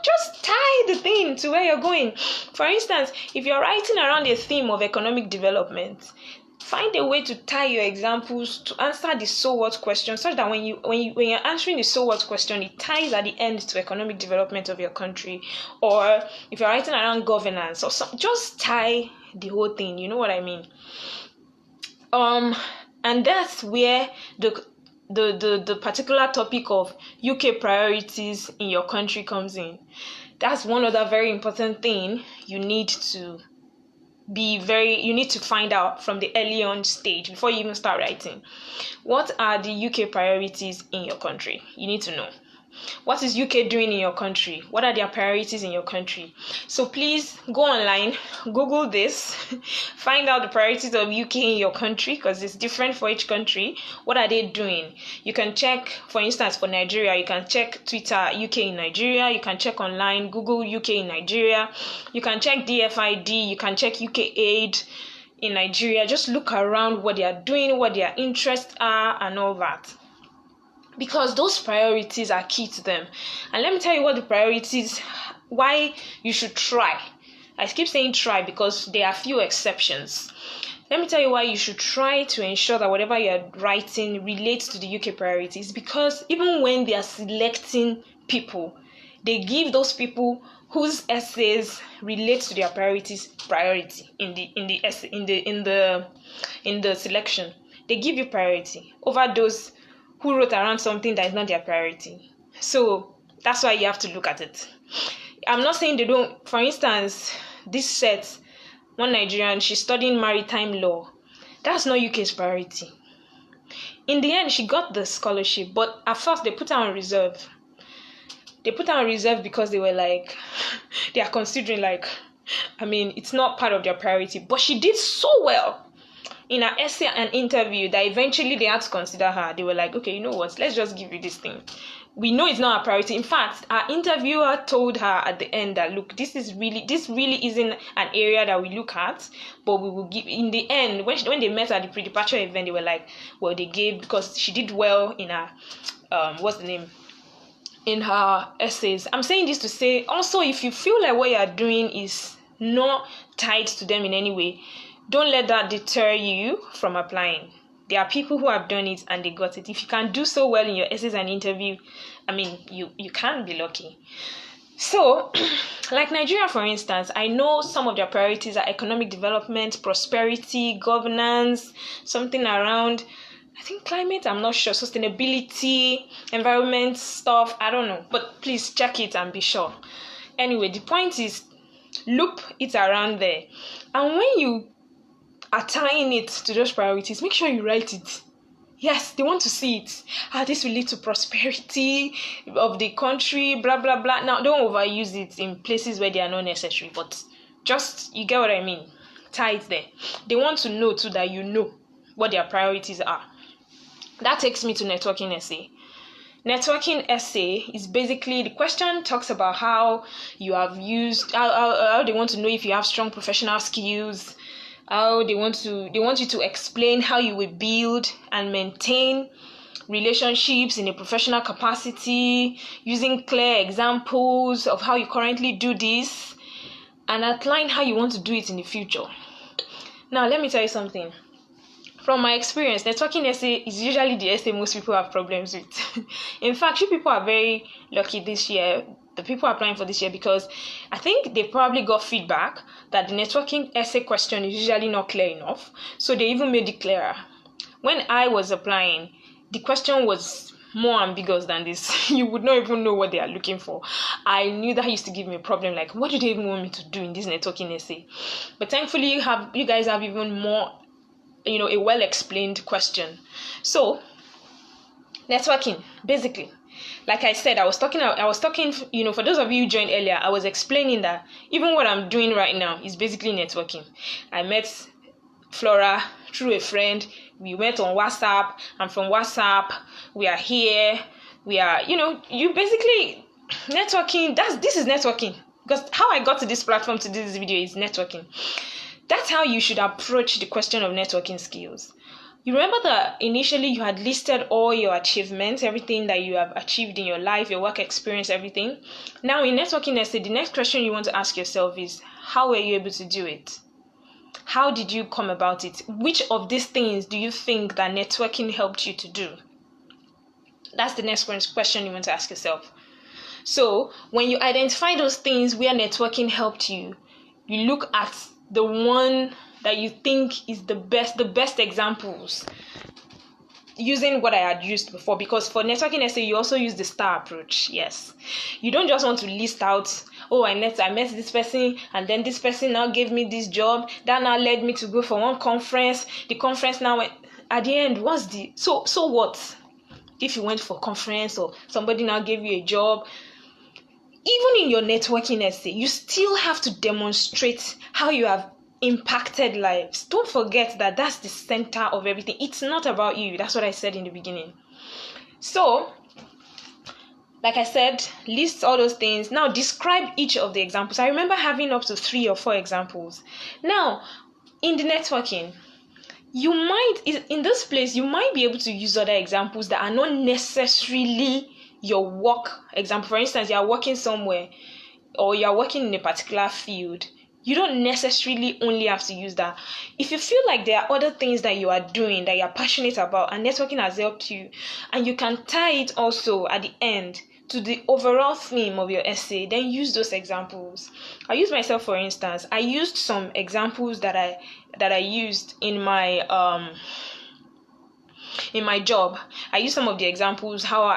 just tie the thing to where you're going. For instance, if you're writing around a theme of economic development, find a way to tie your examples to answer the so what question, such that when you're answering the so what question, it ties at the end to economic development of your country. Or if you're writing around governance or something, just tie the whole thing. You know what I mean? And that's where the particular topic of UK priorities in your country comes in. That's one other very important thing you need to find out from the early on stage before you even start writing. What are the UK priorities in your country? You need to know. What is UK doing in your country? What are their priorities in your country? So please go online, Google this, find out the priorities of UK in your country, because it's different for each country. What are they doing? You can check, for instance, for Nigeria, you can check Twitter UK in Nigeria. You can check online, Google UK in Nigeria. You can check DFID. You can check UK Aid in Nigeria. Just look around what they are doing, what their interests are, and all that. Because those priorities are key to them. And let me tell you what the priorities, why you should try. I keep saying try because there are few exceptions. Let me tell you why you should try to ensure that whatever you're writing relates to the UK priorities. Because even when they are selecting people, they give those people whose essays relate to their priorities priority in the selection. They give you priority over those who wrote around something that is not their priority. So that's why you have to look at it. I'm not saying they don't. For instance, this set, one Nigerian, she's studying maritime law. That's not UK's priority. In the end, she got the scholarship, but at first they put her on reserve. They put her on reserve because they were like, they are considering it's not part of their priority. But she did so well in her essay and interview that eventually they had to consider her. They were like, okay, you know what? Let's just give you this thing. We know it's not a priority. In fact, our interviewer told her at the end that, look, this really isn't an area that we look at, but we will give. In the end, when they met at the pre-departure event, they were like, well, they gave, because she did well in her in her essays. I'm saying this to say, also, if you feel like what you're doing is not tied to them in any way, don't let that deter you from applying. There are people who have done it and they got it. If you can do so well in your essays and interview, you can be lucky. So, like Nigeria, for instance, I know some of their priorities are economic development, prosperity, governance, something around, I think climate, I'm not sure, sustainability, environment stuff, I don't know. But please check it and be sure. Anyway, the point is, loop it around there. And when you are tying it to those priorities, make sure you write it. Yes, they want to see it. This will lead to prosperity of the country, blah, blah, blah. Now, don't overuse it in places where they are not necessary, but Just, you get what I mean? Tie it there. They want to know too that you know what their priorities are. That takes me to networking essay. Networking essay is basically, the question talks about how you have used, how they want to know if you have strong professional skills, how they want you to explain how you will build and maintain relationships in a professional capacity, using clear examples of how you currently do this, and outline how you want to do it in the future. Now, let me tell you something. From my experience, networking essay is usually the essay most people have problems with. In fact, you people are very lucky this year, the people applying for this year, because I think they probably got feedback that the networking essay question is usually not clear enough, so they even made it clearer. When I was applying, the question was more ambiguous than this. You would not even know what they are looking for. I knew that used to give me a problem, like, what do they even want me to do in this networking essay? But thankfully, you guys have even more, a well-explained question. So, networking, basically, like I said, I was talking, for those of you who joined earlier, I was explaining that even what I'm doing right now is basically networking. I met Flora through a friend. We met on WhatsApp, and from WhatsApp, we are here. We are, you basically networking. This is networking, because how I got to this platform to do this video is networking. That's how you should approach the question of networking skills. You remember that initially you had listed all your achievements, everything that you have achieved in your life, your work experience, everything. Now in networking essay, the next question you want to ask yourself is, how were you able to do it? How did you come about it? Which of these things do you think that networking helped you to do? That's the next question you want to ask yourself. So when you identify those things where networking helped you, you look at the one that you think is the best examples, using what I had used before. Because for networking essay, you also use the STAR approach. Yes, you don't just want to list out, oh, I met this person, and then this person now gave me this job, that now led me to go for one conference. The conference now went, at the end, what's the so what if you went for a conference or somebody now gave you a job? Even in your networking essay, you still have to demonstrate how you have impacted lives. Don't forget that that's the center of everything. It's not about you. That's what I said in the beginning. So, like I said, list all those things. Now, describe each of the examples. I remember having up to 3 or 4 examples. Now, in the networking, in this place, you might be able to use other examples that are not necessarily your work example. For instance, you are working somewhere or you are working in a particular field. You don't necessarily only have to use that. If you feel like there are other things that you are doing that you are passionate about and networking has helped you, and you can tie it also at the end to the overall theme of your essay, then use those examples. I use myself, for instance. I used some examples that I used in my job. I used some of the examples, how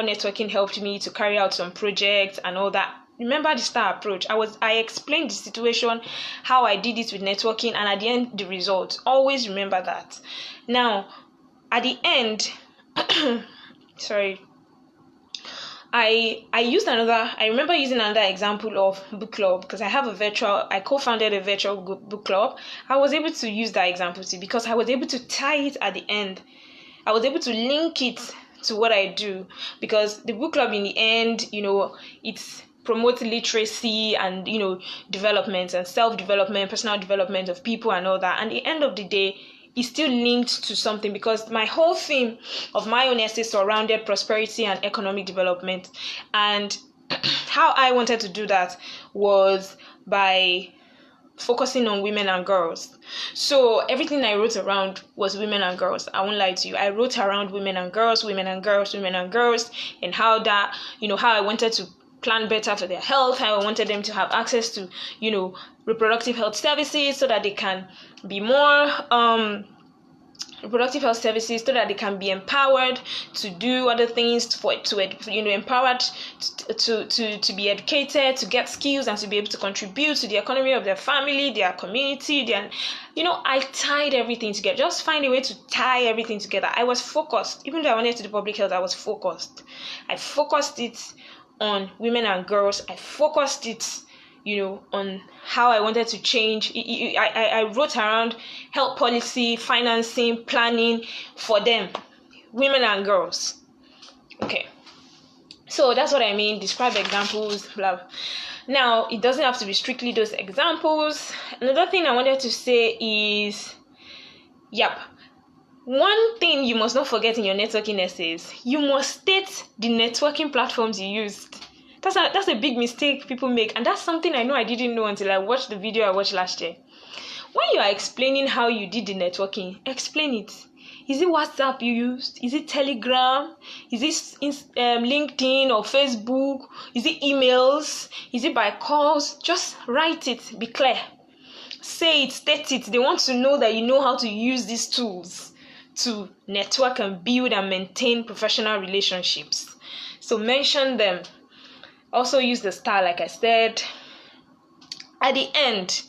networking helped me to carry out some projects and all that. Remember the STAR approach. I explained the situation, how I did it with networking, and at the end, the result. Always remember that. Now, at the end, sorry, I remember using another example of book club, because I co-founded a virtual book club. I was able to use that example too, because I was able to tie it at the end. I was able to link it to what I do, because the book club in the end, it's promote literacy and development and self-development, personal development of people and all that. And at the end of the day, it's still linked to something, because my whole theme of my own essay surrounded prosperity and economic development. And how I wanted to do that was by focusing on women and girls. So everything I wrote around was women and girls. I won't lie to you. I wrote around women and girls, and how that, how I wanted to plan better for their health, how I wanted them to have access to, reproductive health services so that they can be more reproductive health services, so that they can be empowered to do other things, empowered to be educated, to get skills, and to be able to contribute to the economy of their family, their community. I tied everything together. Just find a way to tie everything together. I was focused. Even though I wanted to do public health, I was focused. I focused it on women and girls. I focused it on how I wanted to change. I wrote around health policy, financing, planning for them, women and girls. Okay. So that's what I mean. Describe examples, blah. Now, it doesn't have to be strictly those examples. Another thing I wanted to say is, one thing you must not forget in your networking essays, you must state the networking platforms you used. That's a big mistake people make, and that's something I know I didn't know until I watched the video I watched last year. When you are explaining how you did the networking, explain it. Is it WhatsApp you used? Is it Telegram? Is it LinkedIn or Facebook? Is it emails? Is it by calls? Just write it. Be clear. Say it, state it. They want to know that you know how to use these tools to network and build and maintain professional relationships. So mention them. Also use the star, like I said. At the end,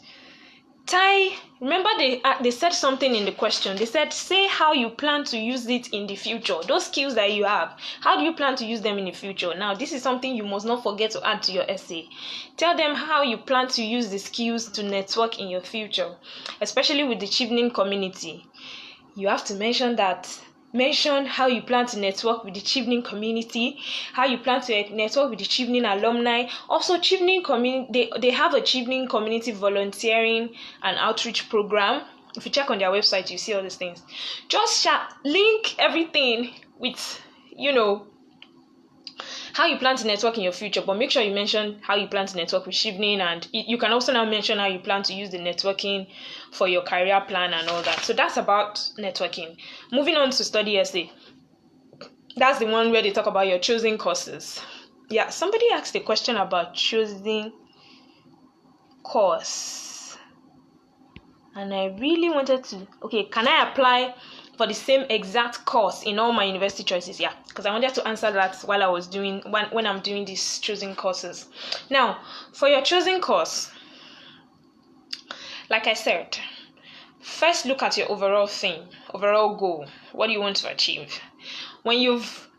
remember they said something in the question. They said, say how you plan to use it in the future. Those skills that you have, how do you plan to use them in the future? Now, this is something you must not forget to add to your essay. Tell them how you plan to use the skills to network in your future, especially with the Chevening community. You have to mention that. Mention how you plan to network with the Chevening community, how you plan to network with the Chevening alumni. Also, Chevening community, they have a Chevening community volunteering and outreach program. If you check on their website, you see all these things. Just link everything with, how you plan to network in your future, but make sure you mention how you plan to network with Chevening, and you can also now mention how you plan to use the networking for your career plan and all that. So that's about networking. Moving on to study essay. That's the one where they talk about your choosing courses. Yeah, somebody asked a question about choosing course. And I really wanted to, can I apply for the same exact course in all my university choices? Yeah, because I wanted to answer that while I was when I'm doing these choosing courses. Now, for your choosing course, like I said, first look at your overall theme, overall goal. What do you want to achieve? When you've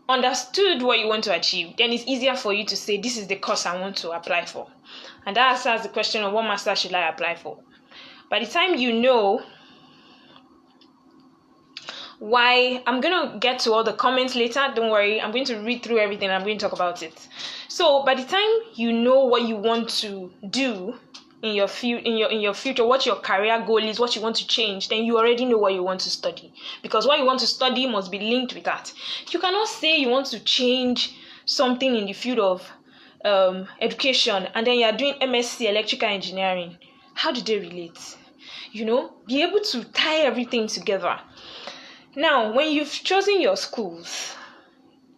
understood what you want to achieve, then it's easier for you to say, this is the course I want to apply for. And that answers the question of what master should I apply for. By the time you know why, I'm going to get to all the comments later. Don't worry. I'm going to read through everything. I'm going to talk about it. So by the time you know what you want to do in your future, what your career goal is, what you want to change, then you already know what you want to study. Because what you want to study must be linked with that. You cannot say you want to change something in the field of education and then you're doing MSc electrical engineering. How do they relate? Be able to tie everything together. Now, when you've chosen your schools,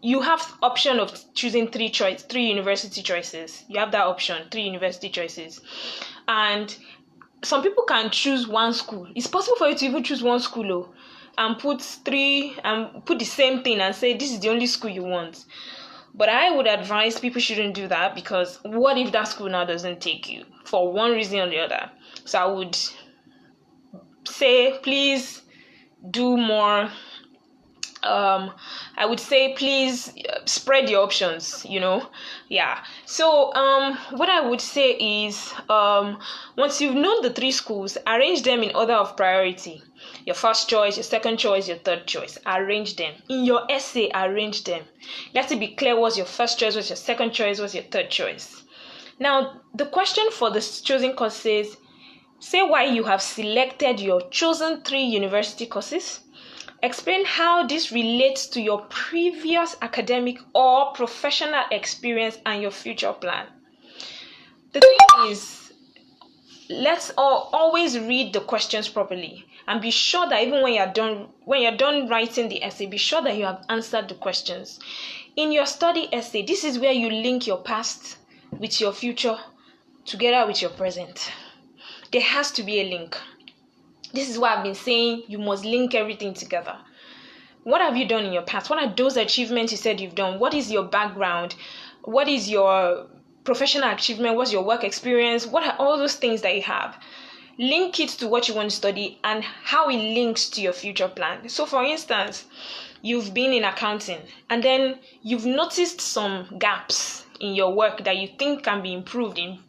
you have option of choosing three university choices. You have that option, 3 university choices. And some people can choose one school. It's possible for you to even choose one school and put the same thing and say this is the only school you want. But I would advise people shouldn't do that, because what if that school now doesn't take you for one reason or the other? So I would say, please do more. I would say please spread your options, Yeah. So what I would say is, once you've known the 3 schools, arrange them in order of priority. Your first choice, your second choice, your third choice. Arrange them. In your essay, arrange them. Let it be clear what's your first choice, what's your second choice, what's your third choice. Now, the question for the chosen course says, say why you have selected your chosen 3 university courses. Explain how this relates to your previous academic or professional experience and your future plan. The thing is, let's always read the questions properly and be sure that even when you're done writing the essay, be sure that you have answered the questions. In your study essay, this is where you link your past with your future together with your present. There has to be a link. This is why I've been saying you must link everything together. What have you done in your past? What are those achievements you said you've done? What is your background? What is your professional achievement? What's your work experience? What are all those things that you have? Link it to what you want to study and how it links to your future plan. So for instance, you've been in accounting and then you've noticed some gaps in your work that you think can be improved in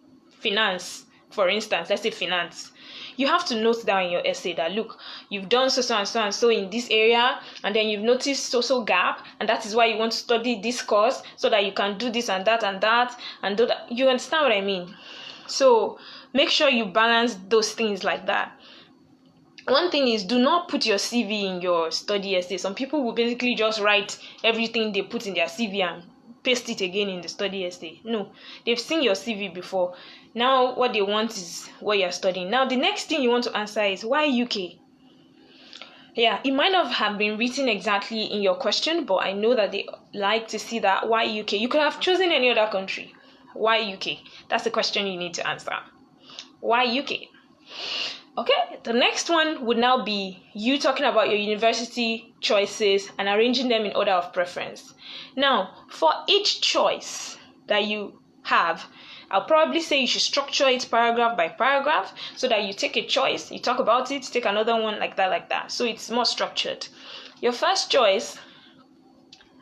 finance, for instance, let's say finance, you have to note down in your essay that, look, you've done so and so in this area, and then you've noticed so gap, and that is why you want to study this course, so that you can do this and that and that, and do that. You understand what I mean? So make sure you balance those things like that. One thing is, do not put your CV in your study essay. Some people will basically just write everything they put in their CV and paste it again in the study essay. No, they've seen your CV before. Now what they want is what you're studying. Now the next thing you want to answer is, why UK? Yeah, it might not have been written exactly in your question, but I know that they like to see that. Why UK? You could have chosen any other country. Why UK? That's the question you need to answer. Why UK? Okay, the next one would now be you talking about your university choices and arranging them in order of preference. Now, for each choice that you have, I'll probably say you should structure it paragraph by paragraph, so that you take a choice, you talk about it, take another one, like that. So it's more structured. Your first choice,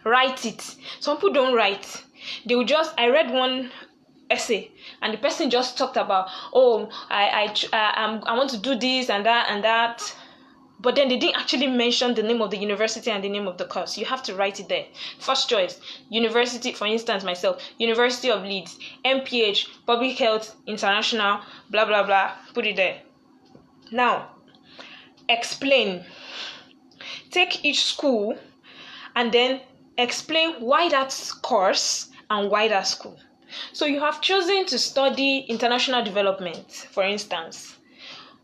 write it. Some people don't write. They will just, I read one essay and the person just talked about, I want to do this and that, but then they didn't actually mention the name of the university and the name of the course. You have to write it there. First choice, university, for instance, myself, University of Leeds, MPH, Public Health International, blah blah blah, put it there. Now explain. Take each school and then explain why that course and why that school. So you have chosen to study international development, for instance.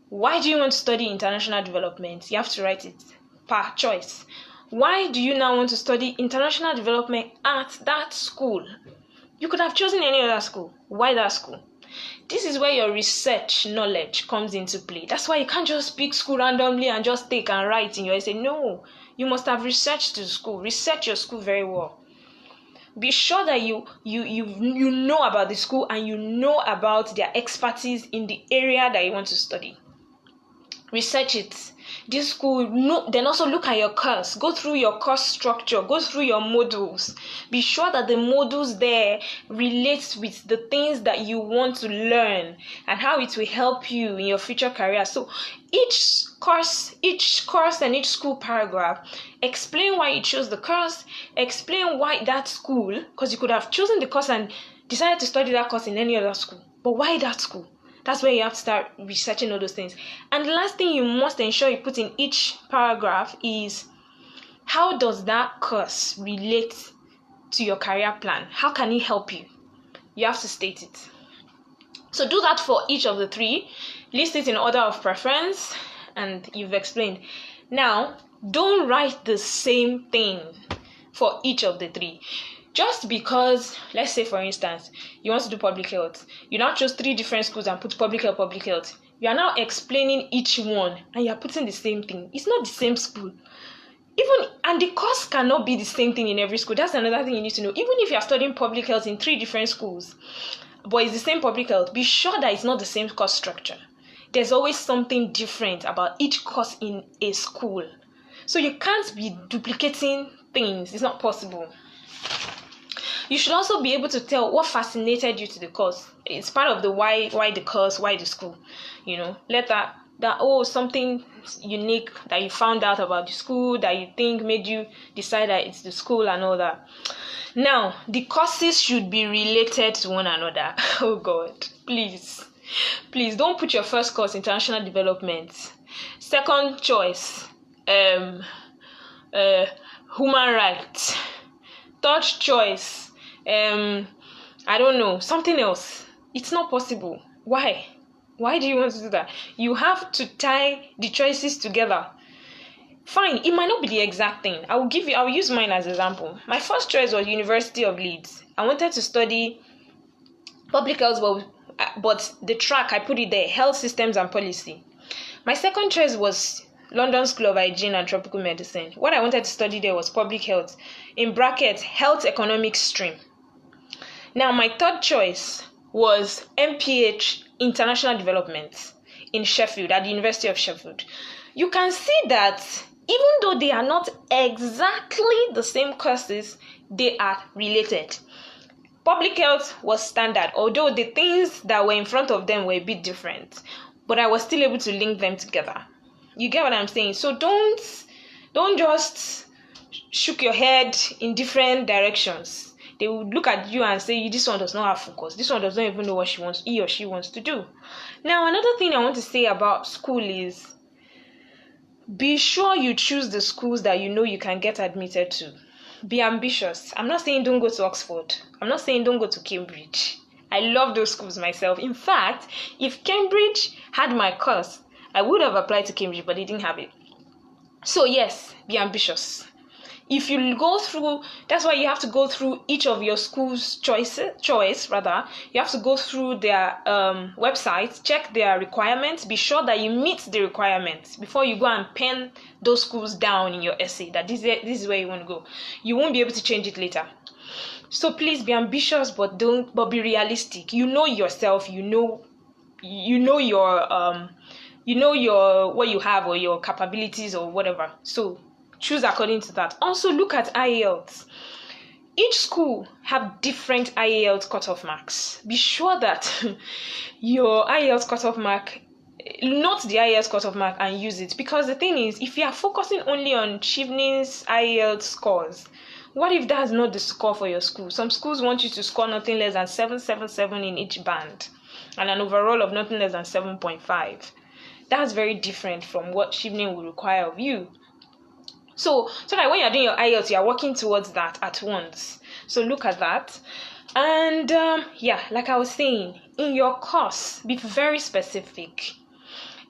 Why do you want to study international development? You have to write it per choice. Why do you now want to study international development at that school? You could have chosen any other school. Why that school? This is where your research knowledge comes into play. That's why you can't just pick school randomly and just take and write in your essay. No, you must have researched the school. Research your school very well. Be sure that you know about the school and you know about their expertise in the area that you want to study. Research it. This school, then also look at your course. Go through your course structure. Go through your modules. Be sure that the modules there relate with the things that you want to learn and how it will help you in your future career. So each course and each school paragraph, explain why you chose the course, explain why that school, because you could have chosen the course and decided to study that course in any other school. But why that school? That's where you have to start researching all those things. And the last thing you must ensure you put in each paragraph is, how does that course relate to your career plan? How can it help you? You have to state it. So do that for each of the three. List it in order of preference, and you've explained. Now, don't write the same thing for each of the three. Just because, let's say for instance, you want to do public health, you now chose 3 different schools and put public health. You are now explaining each one and you are putting the same thing. It's not the same school. And the course cannot be the same thing in every school. That's another thing you need to know. Even if you are studying public health in 3 different schools, but it's the same public health, be sure that it's not the same course structure. There's always something different about each course in a school. So you can't be duplicating things. It's not possible. You should also be able to tell what fascinated you to the course. It's part of the why the course, why the school. Let that something unique that you found out about the school that you think made you decide that it's the school and all that. Now, the courses should be related to one another. Oh God, please don't put your first course international development. Second choice, human rights. Third choice, I don't know, something else. It's not possible. Why do you want to do that? You have to tie the choices together. Fine, it might not be the exact thing. I'll use mine as an example. My first choice was University of Leeds. I wanted to study public health, but the track, I put it there, health systems and policy. My second choice was London School of Hygiene and Tropical Medicine. What I wanted to study there was public health, in brackets, health economics stream. Now, my third choice was MPH, International Development, in Sheffield, at the University of Sheffield. You can see that even though they are not exactly the same courses, they are related. Public health was standard, although the things that were in front of them were a bit different, but I was still able to link them together. You get what I'm saying? So don't just shook your head in different directions. They would look at you and say, this one does not have focus. This one does not even know what he or she wants to do. Now, another thing I want to say about school is, be sure you choose the schools that you know you can get admitted to. Be ambitious. I'm not saying don't go to Oxford. I'm not saying don't go to Cambridge. I love those schools myself. In fact, if Cambridge had my course, I would have applied to Cambridge, but they didn't have it. So yes, be ambitious. If you go through, that's why you have to go through each of your school's choice. You have to go through their websites, check their requirements, be sure that you meet the requirements before you go and pen those schools down in your essay that this is where you want to go. You won't be able to change it later. So please be ambitious, but be realistic. You know yourself, you know your what you have or your capabilities or whatever. So choose according to that. Also look at IELTS. Each school have different IELTS cutoff marks. Be sure that your IELTS cutoff mark, note the IELTS cutoff mark and use it. Because the thing is, if you are focusing only on Chevening's IELTS scores, what if that's not the score for your school? Some schools want you to score nothing less than 777 in each band and an overall of nothing less than 7.5. That's very different from what Chevening will require of you. So that when you're doing your IELTS, you're working towards that at once. So look at that. And like I was saying, in your course, be very specific.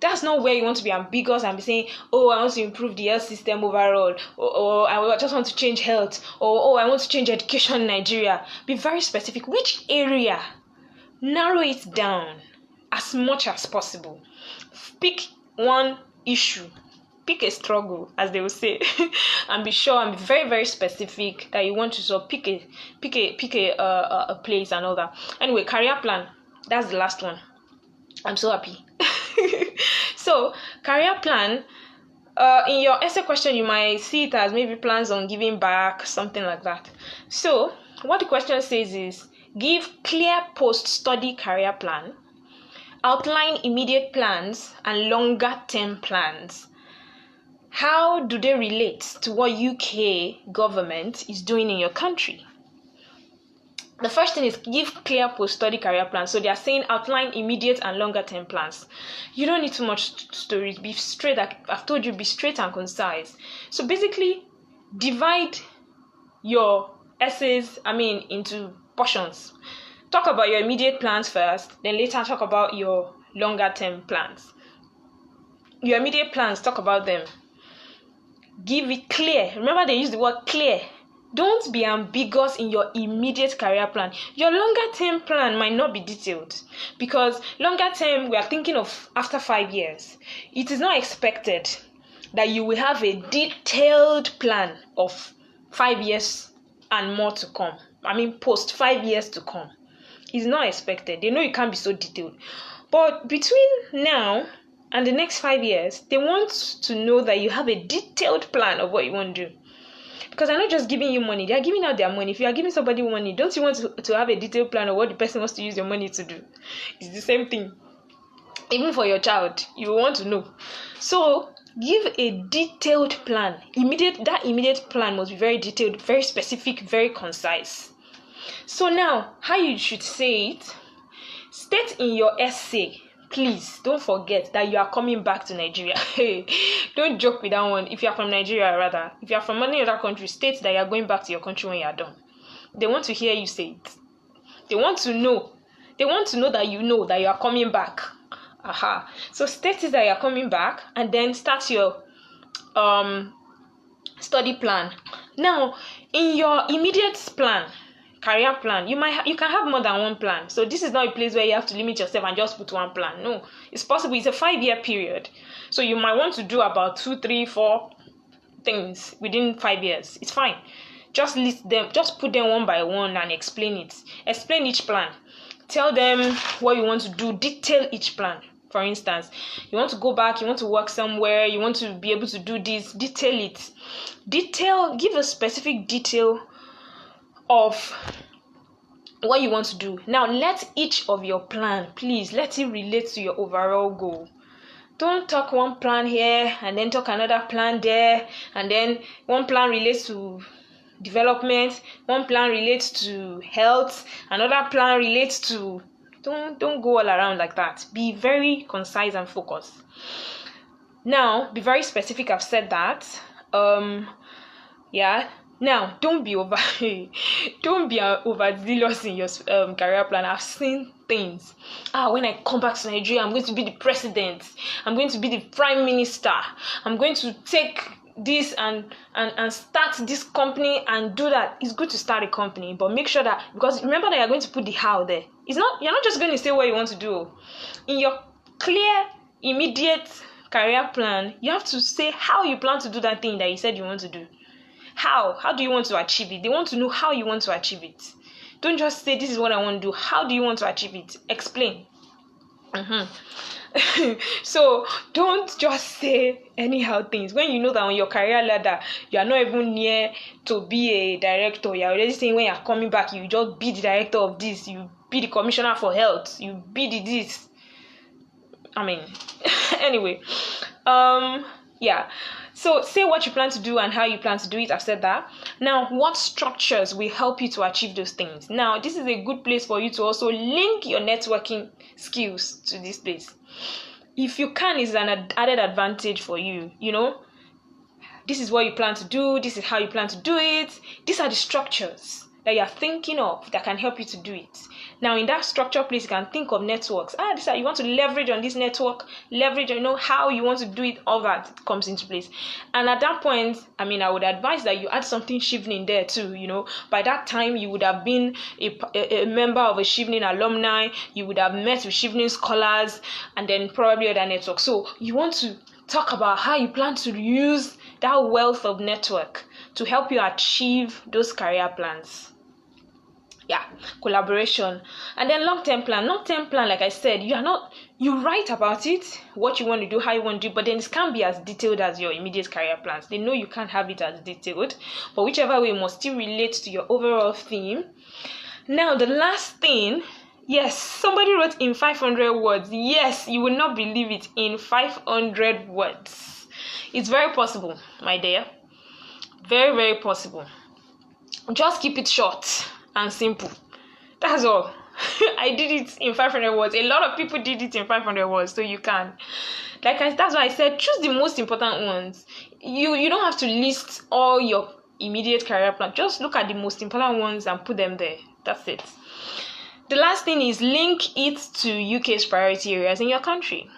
That's not where you want to be ambiguous and be saying, oh, I want to improve the health system overall, or I just want to change health, or I want to change education in Nigeria. Be very specific. Which area? Narrow it down as much as possible. Pick one issue. Pick a struggle, as they will say, and be sure and be very, very specific that you want to solve. Pick a place and all that. Anyway, career plan. That's the last one. I'm so happy. So, career plan. In your essay question, you might see it as maybe plans on giving back, something like that. So, what the question says is, give clear post-study career plan, outline immediate plans and longer-term plans. How do they relate to what UK government is doing in your country? The first thing is give clear post-study career plans. So they are saying outline immediate and longer-term plans. You don't need too much stories. Be straight. I've told you, be straight and concise. So basically, divide your essays, into portions. Talk about your immediate plans first, then later talk about your longer-term plans. Your immediate plans, talk about them. Give it clear. Remember, they use the word clear. Don't be ambiguous in your immediate career plan. Your longer term plan might not be detailed, because longer term, we are thinking of after 5 years. It is not expected that you will have a detailed plan of 5 years and more to come. Post 5 years to come. It's not expected. They know it can't be so detailed. But between now and the next 5 years, they want to know that you have a detailed plan of what you want to do. Because they're not just giving you money, they're giving out their money. If you are giving somebody money, don't you want to have a detailed plan of what the person wants to use your money to do? It's the same thing. Even for your child, you want to know. So give a detailed plan. That immediate plan must be very detailed, very specific, very concise. So now, how you should say it, state in your essay, please don't forget that you are coming back to Nigeria. Don't joke with that one. If you are from Nigeria, rather. If you are from any other country, state that you are going back to your country when you are done. They want to hear you say it. They want to know. They want to know that you are coming back. Aha. So state it that you are coming back, and then start your study plan. Now, in your immediate plan, career plan, you can have more than one plan. So this is not a place where you have to limit yourself and just put one plan. No, it's possible. It's a 5-year period, so you might want to do about 2, 3, 4 things within 5 years. It's fine. Just list them, just put them one by one and explain it. Explain each plan. Tell them what you want to do. Detail each plan. For instance, you want to go back, you want to work somewhere, you want to be able to do this. Detail it. Give a specific detail of what you want to do. Now, let each of your plan, please, let it relate to your overall goal. Don't talk one plan here and then talk another plan there, and then one plan relates to development, one plan relates to health, another plan relates to... Don't go all around like that. Be very concise and focused. Now, be very specific. I've said that. Now, don't be overzealous in your career plan. I've seen things. When I come back to Nigeria, I'm going to be the president. I'm going to be the prime minister. I'm going to take this and start this company and do that. It's good to start a company, but make sure that, because remember that you're going to put the how there. You're not just going to say what you want to do. In your clear, immediate career plan, you have to say how you plan to do that thing that you said you want to do. How do you want to achieve it? They want to know how you want to achieve it. Don't just say, this is what I want to do. How do you want to achieve it? Explain. So don't just say anyhow things when you know that on your career ladder you are not even near to be a director. You're already saying when you're coming back, you just be the director of this, you be the commissioner for health, you be the this. Anyway, so say what you plan to do and how you plan to do it. I've said that. Now, what structures will help you to achieve those things? Now, this is a good place for you to also link your networking skills to this place. If you can, it's an added advantage for you. This is what you plan to do. This is how you plan to do it. These are the structures that you're thinking of that can help you to do it. Now, in that structure place, you can think of networks. You want to leverage on this network, how you want to do it, all that comes into place. And at that point, I would advise that you add something Chevening there too, By that time, you would have been a member of a Chevening alumni, you would have met with Chevening scholars, and then probably other networks. So you want to talk about how you plan to use that wealth of network to help you achieve those career plans. Collaboration. And then long-term plan, like I said, you write about it, what you want to do, how you want to do, but then it can't be as detailed as your immediate career plans. They know you can't have it as detailed, but whichever way must still relate to your overall theme. Now, the last thing, yes, somebody wrote in 500 words. Yes, you will not believe it, in 500 words. It's very possible, my dear. Very, very possible. Just keep it short and simple. That's all. I did it in 500 words. A lot of people did it in 500 words, so you can. That's why I said choose the most important ones. You don't have to list all your immediate career plan. Just look at the most important ones and put them there. That's it. The last thing is link it to UK's priority areas in your country.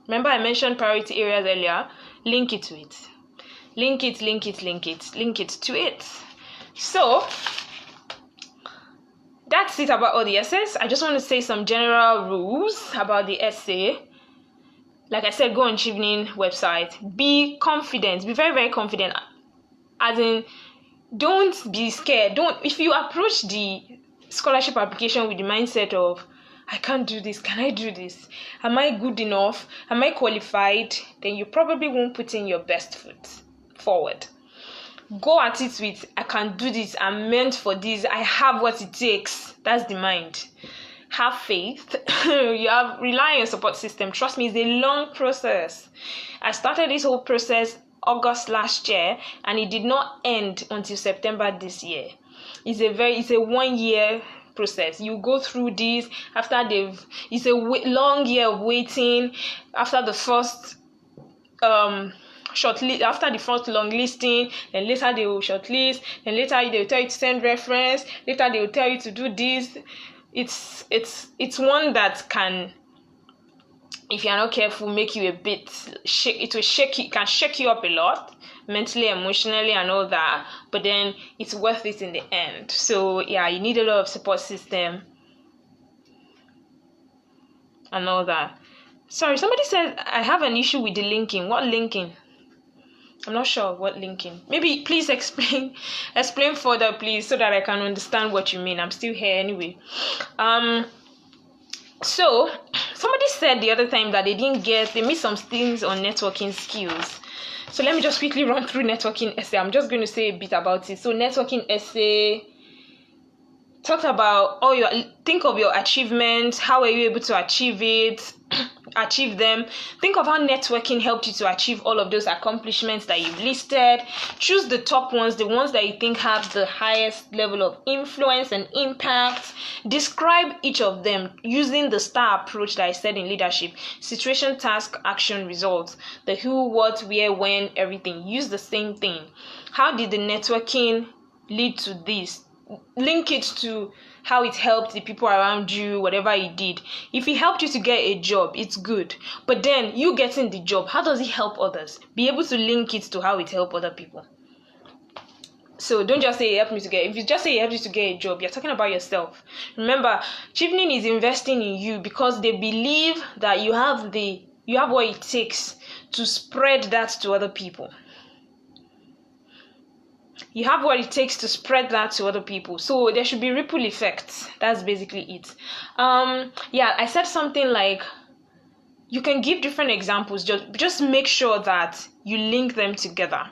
Remember I mentioned priority areas earlier? Link it to it. Link it to it. So that's it about all the essays. I just want to say some general rules about the essay. Like I said, go on Chevening website. Be confident. Be very, very confident. As in, don't be scared. If you approach the scholarship application with the mindset of, I can't do this, can I do this? Am I good enough? Am I qualified? Then you probably won't put in your best foot forward. Go at it with, I can do this, I'm meant for this, I have what it takes. That's the mind. Have faith. Rely on your support system. Trust me, it's a long process. I started this whole process August last year, and it did not end until September this year. It's a 1 year process. You go through this it's a long year of waiting after the first after the first long listing, then later they will shortlist, then later they will tell you to send reference, later they will tell you to do this. It's one that can, if you're not careful, make you a bit can shake you up a lot, mentally, emotionally, and all that, but then it's worth it in the end. So you need a lot of support system and all that. Sorry, somebody said I have an issue with the linking. What linking? I'm not sure what linking. Maybe please explain further, please, so that I can understand what you mean. I'm still here anyway. So somebody said the other time that they missed some things on networking skills. So let me just quickly run through networking essay. I'm just going to say a bit about it. So networking essay talked about think of your achievements. How were you able to achieve them? Think of how networking helped you to achieve all of those accomplishments that you've listed. Choose the top ones, the ones that you think have the highest level of influence and impact. Describe each of them using the STAR approach that I said in leadership: situation, task, action, results. The who, what, where, when, everything. Use the same thing. How did the networking lead to this? Link it to how it helped the people around you, whatever it did. If it helped you to get a job, it's good. But then you getting the job, how does it help others? Be able to link it to how it helped other people. So don't just say it helped me to get. If you just say it helped you to get a job, you're talking about yourself. Remember, Chevening is investing in you because they believe that you have what it takes to spread that to other people. You have what it takes to spread that to other people. So there should be ripple effects. That's basically it. I said something like, you can give different examples. Just make sure that you link them together.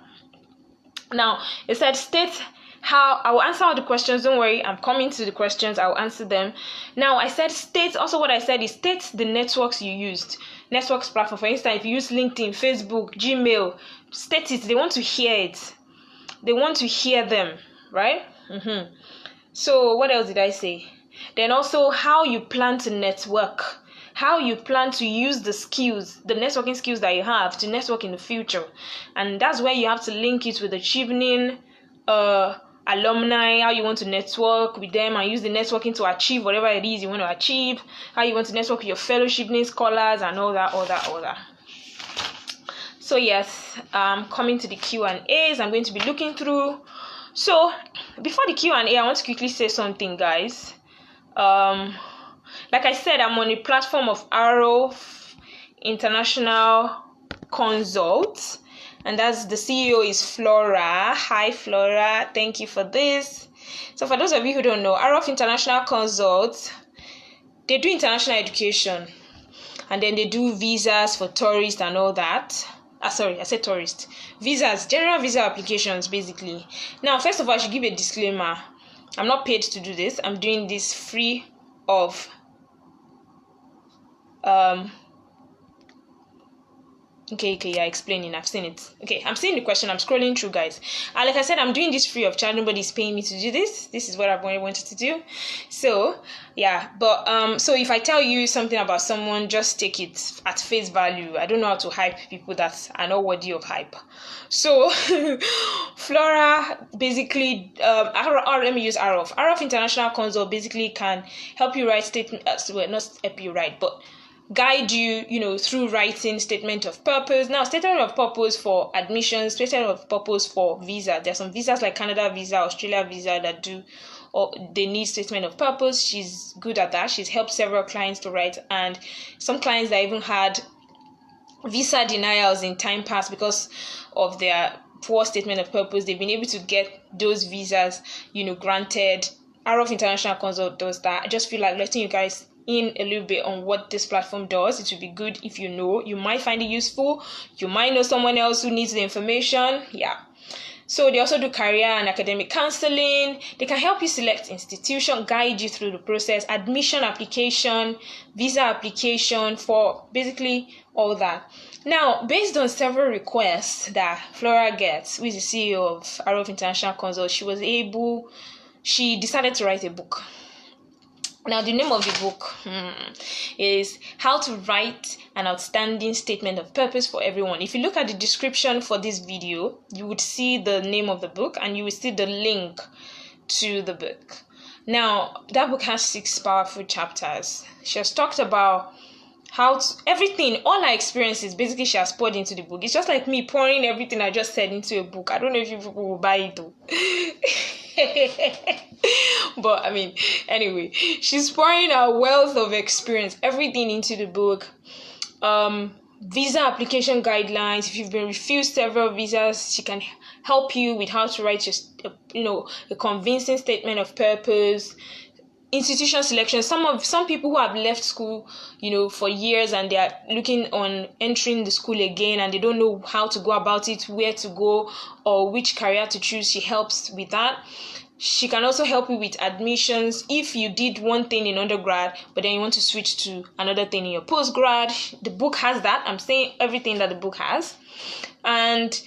Now, it said state how. I will answer all the questions. Don't worry, I'm coming to the questions. I will answer them. Now, I said state. Also, what I said is state the networks you used. Networks platform. For instance, if you use LinkedIn, Facebook, Gmail, state it. They want to hear it. They want to hear them, right? So what else did I say? Then also how you plan to network, how you plan to use the skills, the networking skills that you have to network in the future. And that's where you have to link it with the Chevening alumni, how you want to network with them and use the networking to achieve whatever it is you want to achieve, how you want to network with your fellow Chevening scholars and all that. So yes, coming to the Q&As, I'm going to be looking through. So before the Q&A, I want to quickly say something, guys. Like I said, I'm on a platform of Arrow International Consult, and that's the CEO is Flora. Hi, Flora. Thank you for this. So for those of you who don't know, Arrow International Consult, they do international education, and then they do visas for tourists and all that. I said tourist. Visas, general visa applications, basically. Now, first of all, I should give a disclaimer. I'm not paid to do this. I'm doing this free of explaining. I've seen it. Okay, I'm seeing the question. I'm scrolling through, guys. And like I said, I'm doing this free of charge. Nobody's paying me to do this. This is what I've wanted to do. So yeah, but so if I tell you something about someone, just take it at face value. I don't know how to hype people that are not worthy of hype. So Flora basically let me use Arrow International Consult basically can help you write statements. Well, not help you write, but guide you, through writing statement of purpose. Now, statement of purpose for admission, statement of purpose for visa. There are some visas like Canada visa, Australia visa that do, or they need statement of purpose. She's good at that. She's helped several clients to write, and some clients that even had visa denials in time past because of their poor statement of purpose. They've been able to get those visas, granted. Arrow International Consult does that. I just feel like letting you guys in a little bit on what this platform does. It would be good if you know. You might find it useful. You might know someone else who needs the information. Yeah. So they also do career and academic counseling. They can help you select institution, guide you through the process, admission application, visa application, for basically all that. Now, based on several requests that Flora gets, who is the CEO of Arrow International Consult, she decided to write a book. Now, the name of the book is How to Write an Outstanding Statement of Purpose for Everyone. If you look at the description for this video, you would see the name of the book and you will see the link to the book. Now, that book has 6 powerful chapters. She has talked about everything, all her experiences, basically she has poured into the book. It's just like me pouring everything I just said into a book. I don't know if you people will buy it though. But anyway, she's pouring a wealth of experience, everything into the book. Visa application guidelines. If you've been refused several visas, she can help you with how to write a convincing statement of purpose. Institution selection. Some people who have left school, for years, and they are looking on entering the school again, and they don't know how to go about it, where to go, or which career to choose. She helps with that. She can also help you with admissions if you did one thing in undergrad, but then you want to switch to another thing in your postgrad. The book has that. I'm saying everything that the book has. And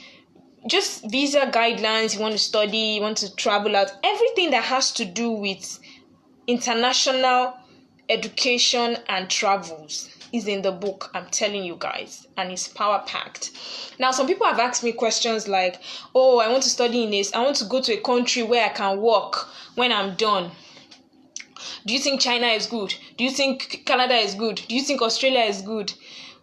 just visa guidelines, you want to study, you want to travel out, everything that has to do with international education and travels is in the book, I'm telling you guys, and it's power packed. Now, some people have asked me questions like, oh, I want to study in this, I want to go to a country where I can work when I'm done. Do you think China is good? Do you think Canada is good? Do you think Australia is good?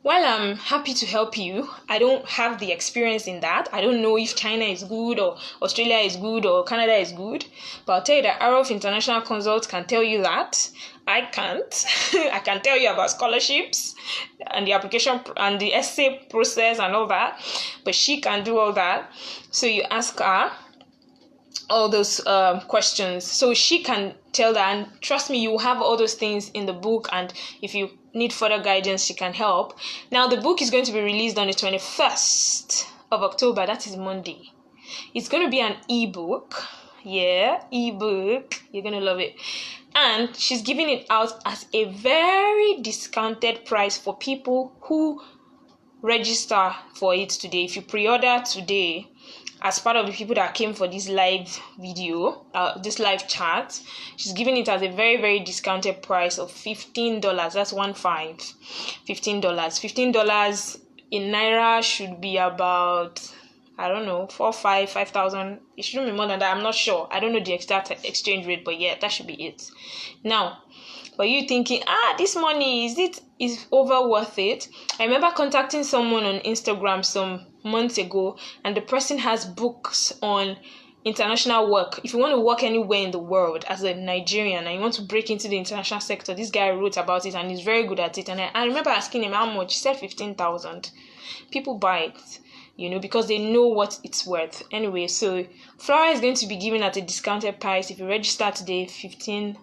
While I'm happy to help you, I don't have the experience in that. I don't know if China is good or Australia is good or Canada is good. But I'll tell you that Arrow of International Consult can tell you that. I can't. I can tell you about scholarships and the application and the essay process and all that. But she can do all that. So you ask her all those questions. So she can tell that. And trust me, you will have all those things in the book. And if you need further guidance, she can help. Now, the book is going to be released on the 21st of October. That is Monday. It's going to be an ebook. Yeah, ebook. You're going to love it. And she's giving it out as a very discounted price for people who register for it today. If you pre-order today, as part of the people that came for this live video, this live chat, she's giving it as a very, very discounted price of $15. That's $15. $15 in Naira should be about, I don't know, 5,000. It shouldn't be more than that. I'm not sure. I don't know the exact exchange rate, but yeah, that should be it. Now, but you thinking, this money, is over worth it? I remember contacting someone on Instagram some months ago, and the person has books on international work. If you want to work anywhere in the world as a Nigerian and you want to break into the international sector, this guy wrote about it and he's very good at it. And I remember asking him how much. He said 15,000. People buy it, because they know what it's worth. Anyway, so Flora is going to be given at a discounted price. If you register today, $15.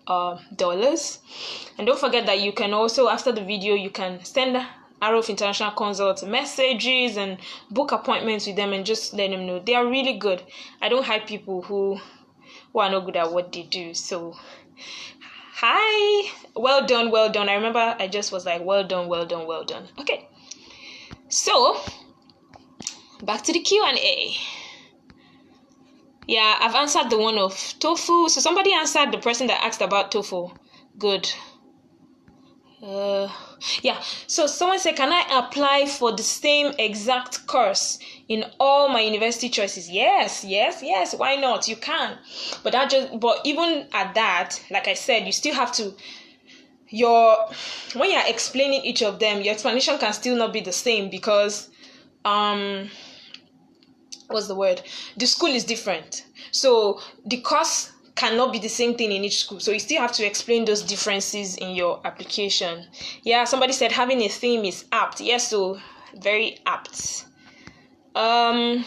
And don't forget that you can also, after the video, you can send Arrow of International Consult messages and book appointments with them and just let them know they are really good. I don't hype people who are not good at what they do. So hi, well done. I remember I just was like, well done. Okay, so back to the Q&A. Yeah, I've answered the one of TOEFL. So somebody answered the person that asked about TOEFL. Good. Yeah, so someone said, can I apply for the same exact course in all my university choices? Yes, why not? You can. But even at that, like I said, you still have to, when you're explaining each of them, your explanation can still not be the same because the school is different, so the course cannot be the same thing in each school, so you still have to explain those differences in your application. Yeah, somebody said having a theme is apt. Yes, so very apt. Yeah,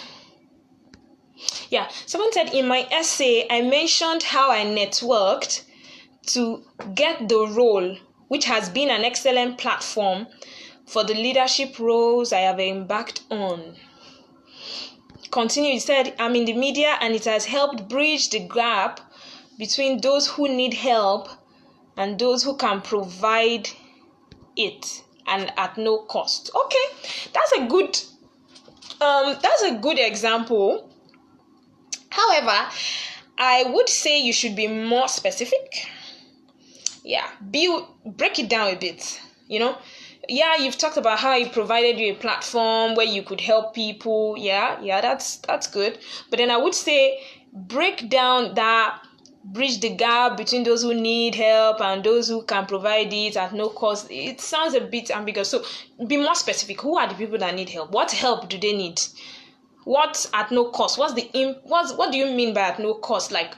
someone said in my essay I mentioned how I networked to get the role, which has been an excellent platform for the leadership roles I have embarked on. Continue, he said, I'm in the media and it has helped bridge the gap between those who need help and those who can provide it and at no cost. Okay, that's a good example. However, I would say you should be more specific. Yeah, break it down a bit, Yeah, you've talked about how it provided you a platform where you could help people. Yeah, that's good. But then I would say break down that, bridge the gap between those who need help and those who can provide it at no cost. It sounds a bit ambiguous. So be more specific. Who are the people that need help? What help do they need? What at no cost? What do you mean by at no cost? Like,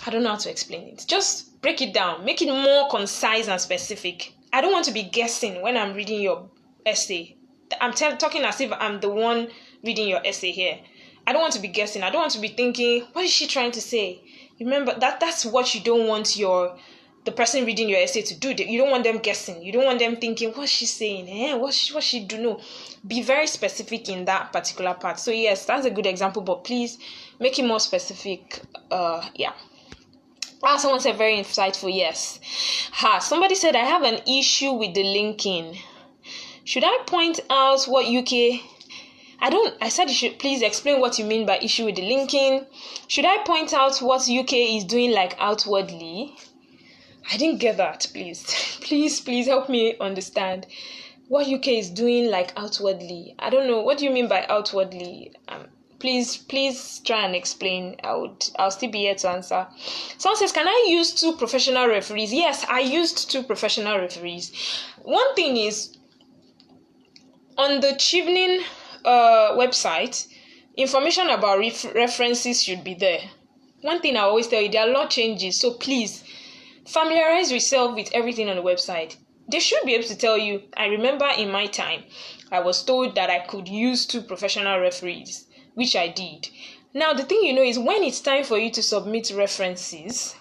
I don't know how to explain it. Just break it down. Make it more concise and specific. I don't want to be guessing when I'm reading your essay. I'm talking as if I'm the one reading your essay here. I don't want to be guessing. I don't want to be thinking, what is she trying to say? Remember, that's what you don't want your the person reading your essay to do. You don't want them guessing. You don't want them thinking, what's she saying? What's she do? No. Be very specific in that particular part. So yes, that's a good example, but please make it more specific. Yeah. Someone said very insightful. Yes. Somebody said, I have an issue with the linking. Should I point out what UK... I said you should please explain what you mean by issue with the linking. Should I point out what UK is doing like outwardly? I didn't get that, please. Please help me understand what UK is doing like outwardly. I don't know. What do you mean by outwardly? Please try and explain. I'll still be here to answer. Someone says, can I use 2 professional referees? Yes, I used 2 professional referees. One thing is, on the Chevening website, information about references should be there. One thing I always tell you, there are a lot of changes, so please familiarize yourself with everything on the website. They should be able to tell you. I remember in my time, I was told that I could use 2 professional referees, which I did. Now, the thing is when it's time for you to submit references,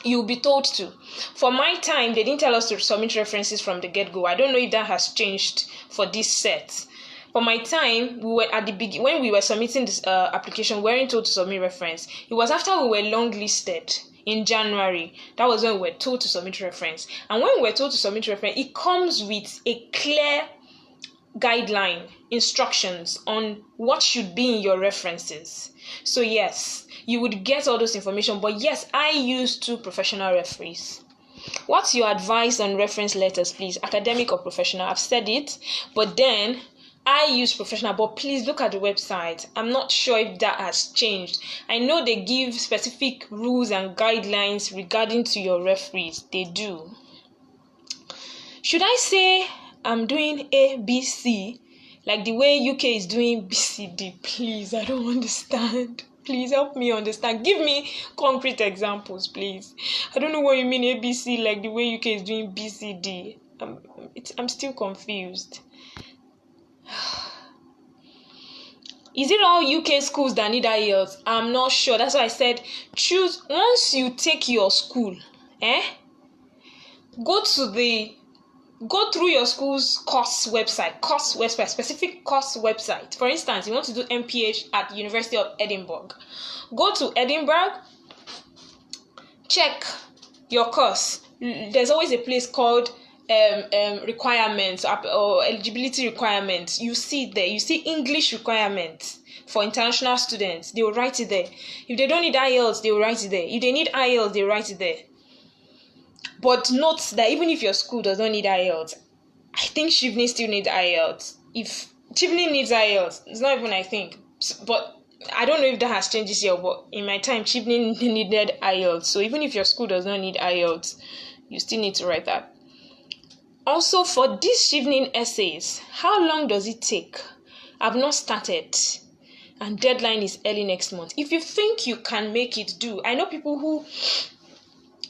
you'll be told to. For my time, they didn't tell us to submit references from the get-go. I don't know if that has changed for this set. For my time, we were at the beginning, when we were submitting this application, we weren't told to submit reference. It was after we were longlisted in January. That was when we were told to submit reference. And when we were told to submit reference, it comes with a clear guideline, instructions on what should be in your references. So yes, you would get all those information. But yes, I use 2 professional referees. What's your advice on reference letters, please? Academic or professional? I've said it, but then I use professional, but please look at the website. I'm not sure if that has changed. I know they give specific rules and guidelines regarding to your referees. They do. Should I say I'm doing A, B, C, like the way UK is doing B, C, D? Please, I don't understand. Please help me understand. Give me concrete examples, please. I don't know what you mean A, B, C, like the way UK is doing B, C, D. I'm still confused. Is it all UK schools that need IELTS? I'm not sure. That's why I said choose. Once you take your school, go through your school's course website, specific course website. For instance, you want to do MPH at University of Edinburgh. Go to Edinburgh, check your course. There's always a place called requirements or eligibility requirements. You see there. You see English requirements for international students. They will write it there. If they don't need IELTS, they will write it there. If they need IELTS, they will write it there. But note that even if your school does not need IELTS, I think Chevening still needs IELTS. If Chevening needs IELTS, it's not even I think. But I don't know if that has changed this year, but in my time, Chevening needed IELTS. So even if your school does not need IELTS, you still need to write that. Also, for these Chevening essays, how long does it take? I've not started, and deadline is early next month. If you think you can make it, do. I know people who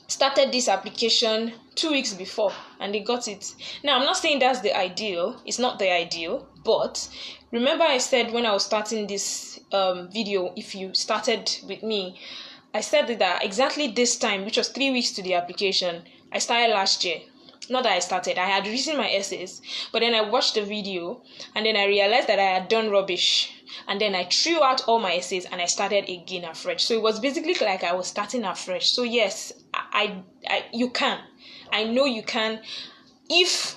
started this application 2 weeks before and they got it. Now, I'm not saying that's the ideal. It's not the ideal, but remember I said when I was starting this video, if you started with me, I said that exactly this time, which was 3 weeks to the application, I started last year. Not that I started, I had written my essays, but then I watched the video and then I realized that I had done rubbish. And then I threw out all my essays and I started again afresh. So it was basically like I was starting afresh. So yes, you can. I know you can if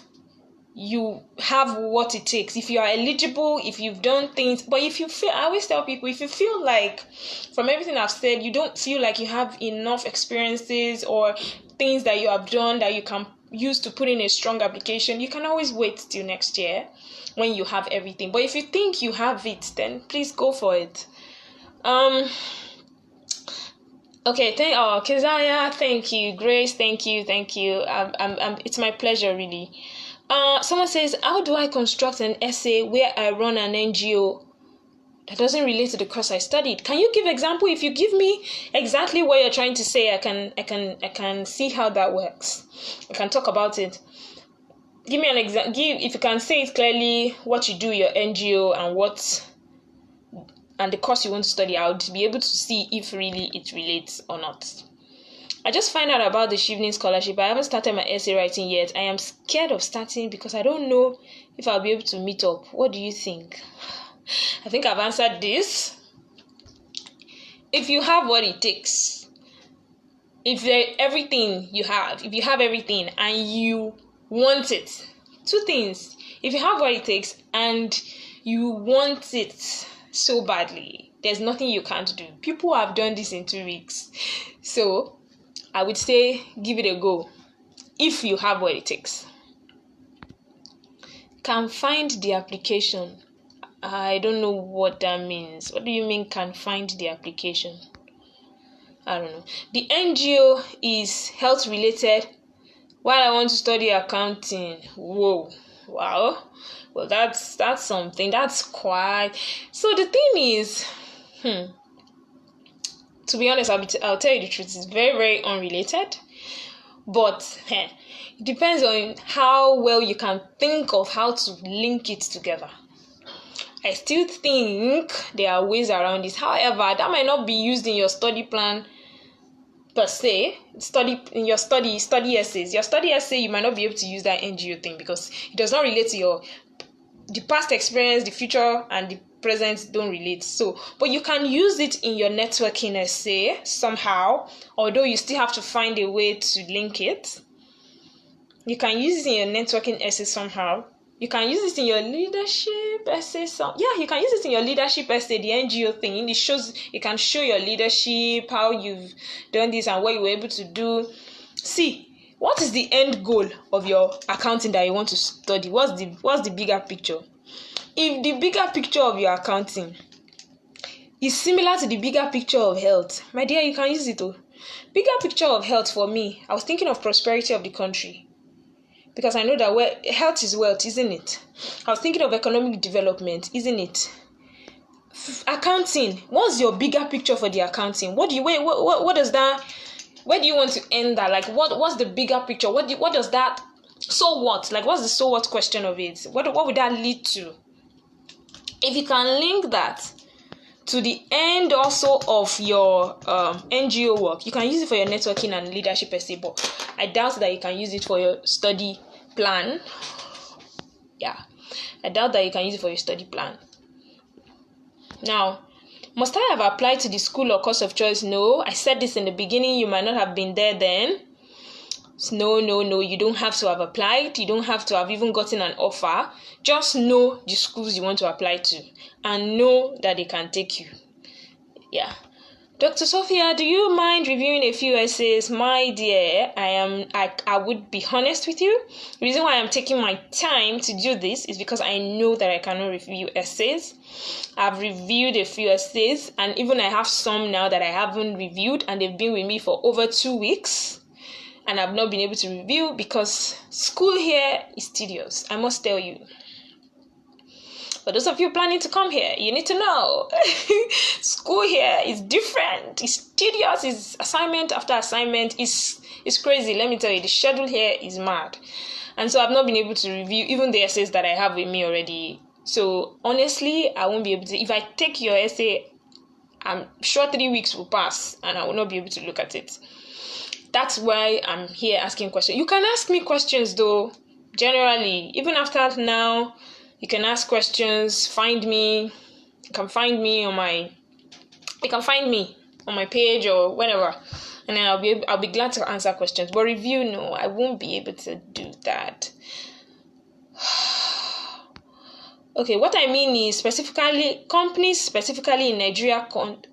you have what it takes. If you are eligible, if you've done things. But if you feel, I always tell people, if you feel like from everything I've said, you don't feel like you have enough experiences or things that you have done that you can use to put in a strong application, you can always wait till next year when you have everything. But if you think you have it, then please go for it. Okay, Keziah, thank you. Grace, thank you. It's my pleasure, really. Someone says, how do I construct an essay where I run an NGO that doesn't relate to the course I studied? Can you give example? If you give me exactly what you're trying to say, I can see how that works. I can talk about it. Give me an example. If you can say it clearly, what you do, your NGO, and the course you want to study, I would be able to see if really it relates or not. I just find out about the Chevening Scholarship. I haven't started my essay writing yet. I am scared of starting because I don't know if I'll be able to meet up. What do you think? I think I've answered this. If you have what it takes, if you have everything and you want it, two things. If you have what it takes and you want it so badly, there's nothing you can't do. People have done this in 2 weeks. So I would say give it a go if you have what it takes. Can find the application. I don't know what that means. What do you mean can find the application? I don't know. The NGO is health related while I want to study accounting. Whoa. Wow. Well, that's something. That's quite. So the thing is, to be honest, I'll tell you the truth. It's very, very unrelated. But it depends on how well you can think of how to link it together. I still think there are ways around this. However, that might not be used in your study plan per se. Study essays. Your study essay, you might not be able to use that NGO thing because it does not relate to the past experience, the future, and the present don't relate. So, but you can use it in your networking essay somehow, although you still have to find a way to link it. You can use it in your networking essay somehow. You can use it in your leadership essay. You can use it in your leadership essay, the NGO thing. It shows, you can show your leadership, how you've done this and what you were able to do. See, what is the end goal of your accounting that you want to study? What's the bigger picture? If the bigger picture of your accounting is similar to the bigger picture of health, my dear, you can use it. Bigger picture of health for me, I was thinking of prosperity of the country. Because I know that health is wealth, isn't it? I was thinking of economic development, isn't it? Accounting. What's your bigger picture for the accounting? What does that? Where do you want to end that? Like, what's the bigger picture? What does that? So what? Like, what's the so what question of it? What would that lead to? If you can link that to the end also of your NGO work, you can use it for your networking and leadership essay, but I doubt that you can use it for your study plan. Yeah, I doubt that you can use it for your study plan. Now, must I have applied to the school or course of choice? No, I said this in the beginning. You might not have been there then. No, you don't have to have applied. You don't have to have even gotten an offer. Just know the schools you want to apply to and know that they can take you. Yeah. Dr. Sophia, do you mind reviewing a few essays? My dear, I would be honest with you. The reason why I'm taking my time to do this is because I know that I cannot review essays. I've reviewed a few essays, and even I have some now that I haven't reviewed, and they've been with me for over 2 weeks. And I've not been able to review because school here is tedious, I must tell you. For those of you planning to come here, you need to know school here is different. It's tedious. It's assignment after assignment. It's crazy. Let me tell you, the schedule here is mad. And so I've not been able to review even the essays that I have with me already. So honestly, I won't be able to. If I take your essay, I'm sure 3 weeks will pass and I will not be able to look at it. That's why I'm here asking questions. You can ask me questions though, generally. Even after now, you can ask questions, find me. You can find me on my page or whenever. And then I'll be glad to answer questions. But review, no, I won't be able to do that. Okay, what I mean is companies specifically in Nigeria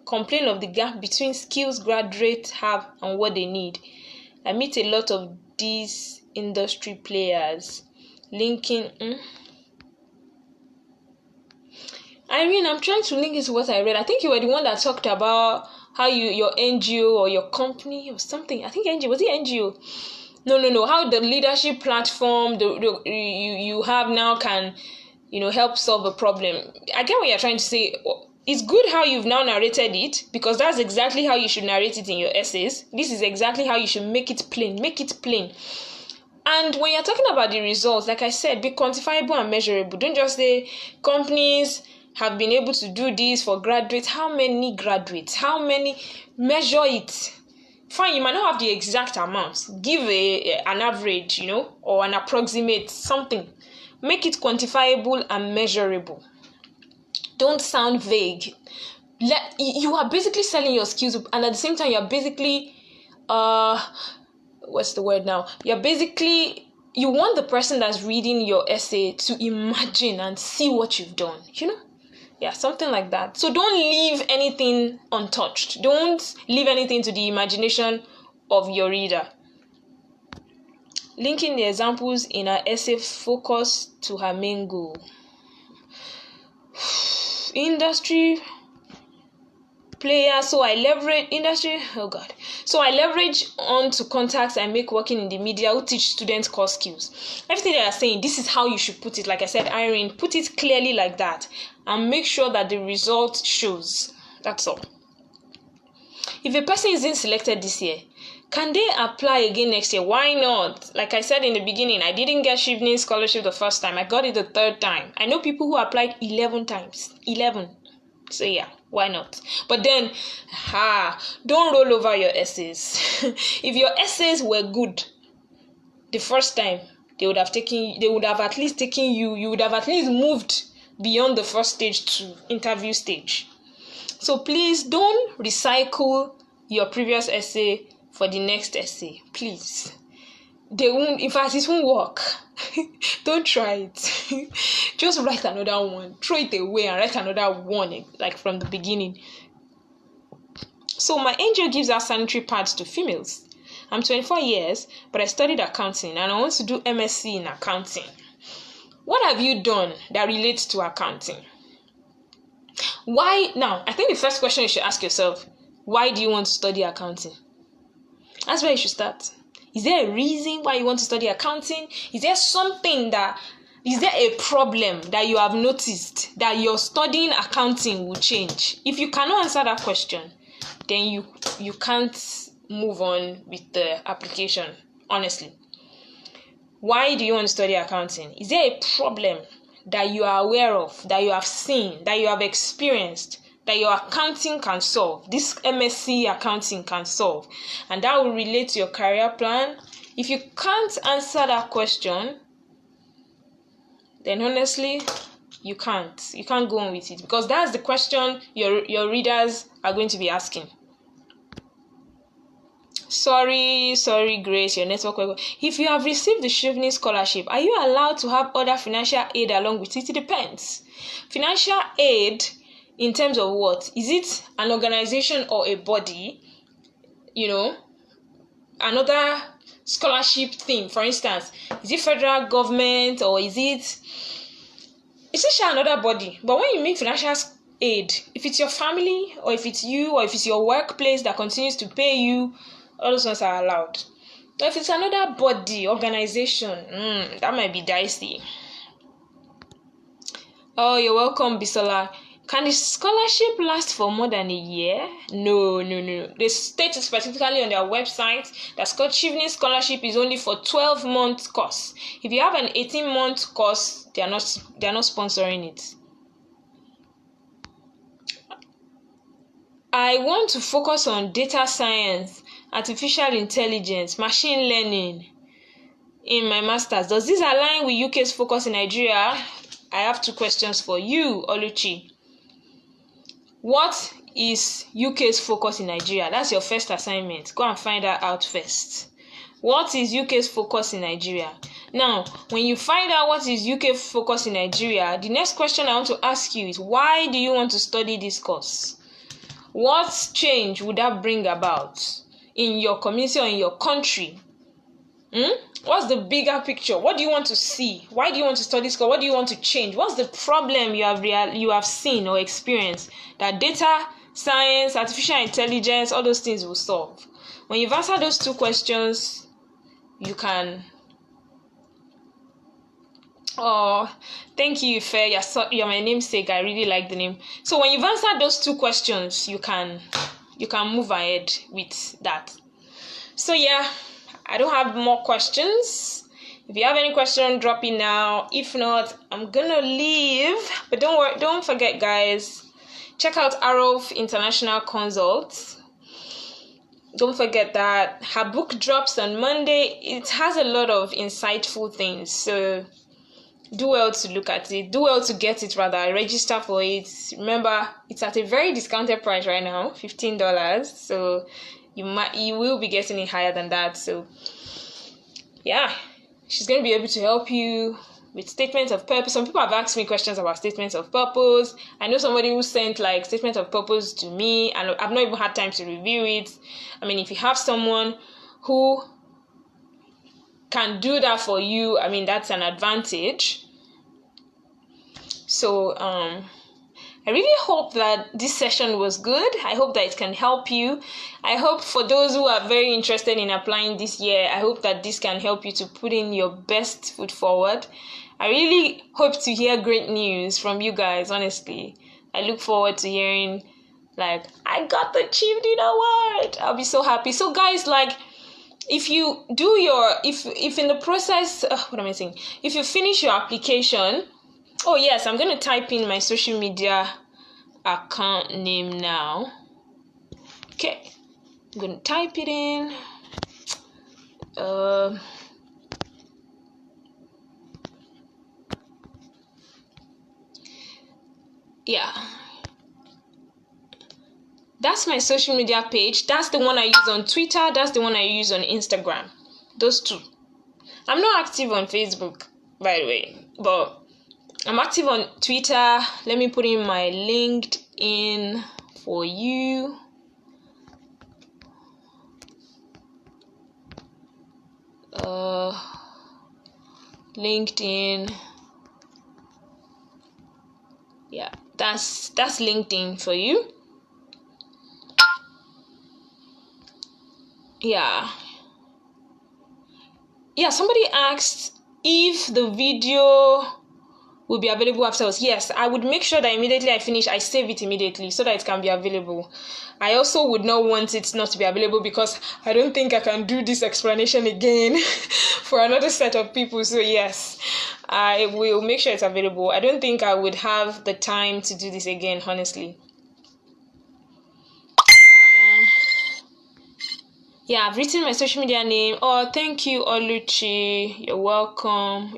complain of the gap between skills graduates have and what they need. I meet a lot of these industry players linking. Irene, I'm trying to link it to what I read. I think you were the one that talked about how your NGO or your company or something. I think NGO, was it NGO? No. How the leadership platform you have now can help solve a problem. I get what you're trying to say. It's good how you've now narrated it, because that's exactly how you should narrate it in your essays. This is exactly how you should make it plain. Make it plain. And when you're talking about the results, like I said, be quantifiable and measurable. Don't just say companies have been able to do this for graduates. How many graduates? How many? Measure it. Fine, you might not have the exact amount. Give an average, or an approximate something. Make it quantifiable and measurable. Don't sound vague. You are basically selling your skills, and at the same time, you are basically, what's the word now? You want the person that's reading your essay to imagine and see what you've done, Yeah, something like that. So don't leave anything untouched. Don't leave anything to the imagination of your reader. Linking the examples in her essay focus to her main goal. Industry player, so I leverage onto contacts I make working in the media who teach students core skills. Everything they are saying, this is how you should put it. Like I said, Irene, put it clearly like that and make sure that the result shows. That's all. If a person isn't selected this year, can they apply again next year? Why not? Like I said in the beginning, I didn't get Chevening Scholarship the first time. I got it the third time. I know people who applied 11 times. 11. So yeah, why not? But then, don't roll over your essays. If your essays were good the first time, you would have at least moved beyond the first stage to interview stage. So please don't recycle your previous essay for the next essay. Please. They won't, in fact, it won't work. Don't try it. Just write another one. Throw it away and write another one, like from the beginning. So my NGO gives out sanitary pads to females. I'm 24 years, but I studied accounting and I want to do MSc in accounting. What have you done that relates to accounting? Why? Now, I think the first question you should ask yourself, why do you want to study accounting? That's where you should start. Is there a reason why you want to study accounting? Is there a problem that you have noticed that your studying accounting will change? If you cannot answer that question, then you can't move on with the application, honestly. Why do you want to study accounting? Is there a problem that you are aware of, that you have seen, that you have experienced, that your accounting can solve, this MSc accounting can solve, and that will relate to your career plan? If you can't answer that question, then honestly, you can't go on with it, because that's the question your readers are going to be asking. Sorry, Grace, your network. If you have received the Chevening Scholarship, are you allowed to have other financial aid along with it? It depends. Financial aid in terms of what? Is it an organization or a body? Another scholarship thing, for instance, is it federal government or is it another body? But when you mean financial aid, if it's your family or if it's you or if it's your workplace that continues to pay you, all those ones are allowed. But if it's another body, organization, that might be dicey. Oh, you're welcome, Bisola. Can the scholarship last for more than a year? No. They state specifically on their website that Chevening Scholarship is only for 12-month course. If you have an 18-month course, they are not sponsoring it. I want to focus on data science, artificial intelligence, machine learning in my master's. Does this align with UK's focus in Nigeria? I have 2 questions for you, Oluchi. What is UK's focus in Nigeria? That's your first assignment. Go and find that out first. What is UK's focus in Nigeria? Now, when you find out what is UK focus in Nigeria, the next question I want to ask you is, why do you want to study this course? What change would that bring about in your community or in your country? What's the bigger picture? What do you want to see? Why do you want to study this course? What do you want to change? What's the problem you have seen or experienced that data science, artificial intelligence, all those things will solve? When you've answered those 2 questions, you can. Oh, thank you, Ife. You're my namesake. I really like the name. So when you've answered those 2 questions, you can move ahead with that. So yeah, I don't have more questions. If you have any question, drop it now. If not, I'm gonna leave. But don't forget, guys, check out Arrow International Consults. don't forget that her book drops on Monday. It has a lot of insightful things, so do well to look at it. Do well to get it, rather. Register for it. Remember, it's at a very discounted price right now, $15. So you will be getting it higher than that. So yeah, she's going to be able to help you with statements of purpose. Some people have asked me questions about statements of purpose. I know somebody who sent like statement of purpose to me, and I've not even had time to review it. I mean, if you have someone who can do that for you, I mean, that's an advantage. So I really hope that this session was good. I hope that it can help you. I hope for those who are very interested in applying this year, I hope that this can help you to put in your best foot forward. I really hope to hear great news from you guys, honestly. I look forward to hearing, like, I got the Chevening Award. I'll be so happy. So guys, like, if you do your, if in the process, what am I saying? If you finish your application, oh yes, I'm going to type in my social media account name now. Okay, I'm going to type it in. Yeah. That's my social media page. That's the one I use on Twitter. That's the one I use on Instagram. Those two. I'm not active on Facebook, by the way, but I'm active on Twitter. Let me put in my LinkedIn for you. LinkedIn. Yeah, that's LinkedIn for you. Yeah, somebody asked if the video will be available afterwards. Yes, I would make sure that immediately I finish, I save it immediately so that it can be available. I also would not want it not to be available because I don't think I can do this explanation again for another set of people. So yes, I will make sure it's available. I don't think I would have the time to do this again, honestly. Yeah, I've written my social media name. Oh, thank you, Oluchi. You're welcome.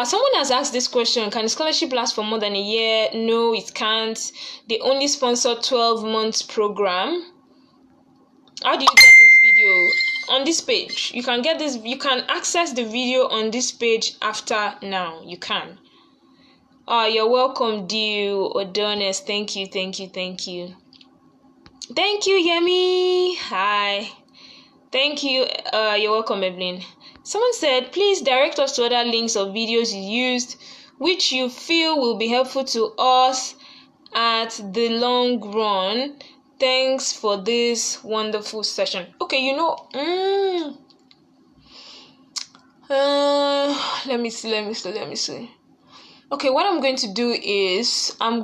Someone has asked this question: can scholarship last for more than a year? No, it can't. They only sponsor 12 months program. How do you get this video? On this page. You can get this. You can access the video on this page after now. You can. You're welcome, Dio Odonis. Thank you. Thank you, Yemi. Hi. Thank you. You're welcome, Evelyn. Someone said, please direct us to other links of videos you used, which you feel will be helpful to us at the long run. Thanks for this wonderful session. Okay, let me see. Okay, what I'm going to do is I'm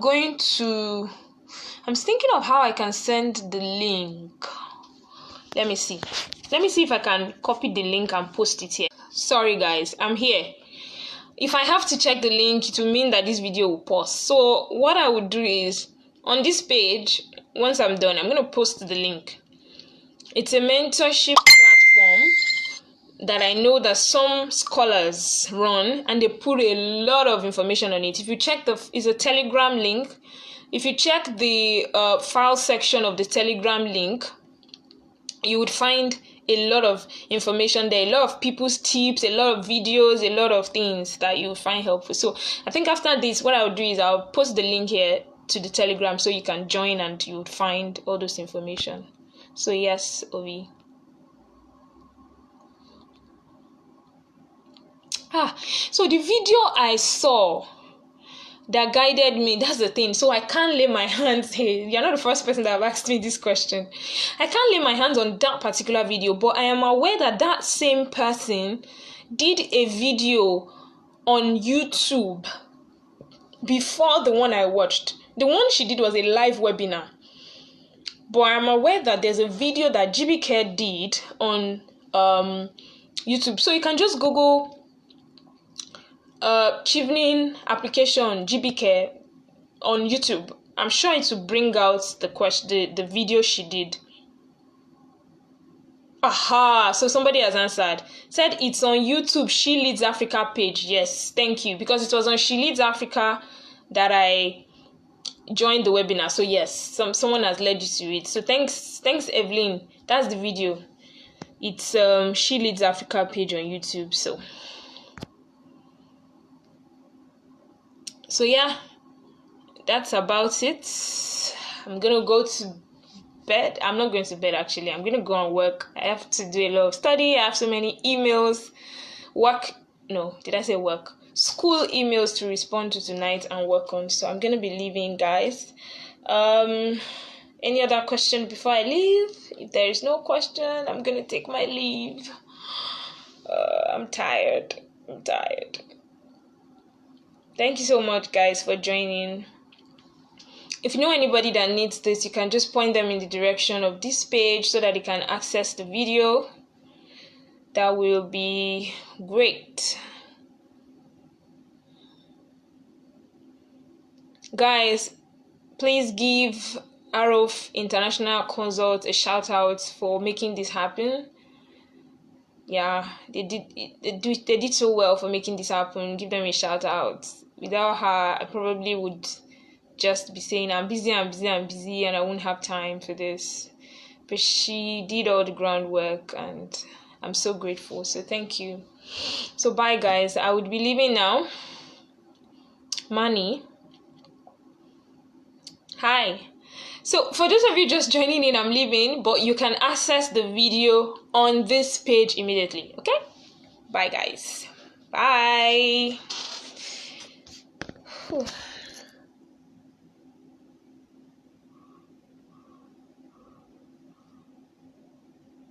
thinking of how I can send the link. Let me see if I can copy the link and post it here. Sorry guys, I'm here. If I have to check the link, it will mean that this video will pause. So what I would do is, on this page, once I'm done, I'm going to post the link. It's a mentorship platform that I know that some scholars run, and they put a lot of information on it. If you check it's a Telegram link. If you check the file section of the Telegram link, you would find a lot of information there, a lot of people's tips, a lot of videos, a lot of things that you find helpful. So I think after this, what I'll do is I'll post the link here to the Telegram so you can join and you would find all those information. So yes, Ovi. So the video I saw that guided me, that's the thing. So I can't lay my hands. Hey, you're not the first person that have asked me this question. I can't lay my hands on that particular video, but I am aware that that same person did a video on YouTube before the one I watched. The one she did was a live webinar. But I'm aware that there's a video that GBK did on YouTube. So you can just Google Chevening application GBK on YouTube. I'm sure it will bring out the video she did. Aha, so somebody has answered. Said it's on YouTube, She Leads Africa page. Yes, thank you. Because it was on She Leads Africa that I joined the webinar. So yes, someone has led you to it. So thanks Evelyn. That's the video. It's She Leads Africa page on YouTube. So yeah, that's about it. I'm gonna go to bed. I'm not going to bed actually. I'm gonna go and work. I have to do a lot of study. I have so many emails, school emails to respond to tonight and work on. So I'm gonna be leaving, guys. Any other question before I leave? If there is no question, I'm gonna take my leave. I'm tired. Thank you so much, guys, for joining. If you know anybody that needs this, you can just point them in the direction of this page so that they can access the video. That will be great. Guys, please give Arof International Consult a shout out for making this happen. Yeah, they did so well for making this happen. Give them a shout out. Without her, I probably would just be saying I'm busy and I won't have time for this. But she did all the groundwork and I'm so grateful. So thank you. So bye, guys. I would be leaving now. Money. Hi. So for those of you just joining in, I'm leaving, but you can access the video on this page immediately. Okay? Bye, guys. Bye. Whew.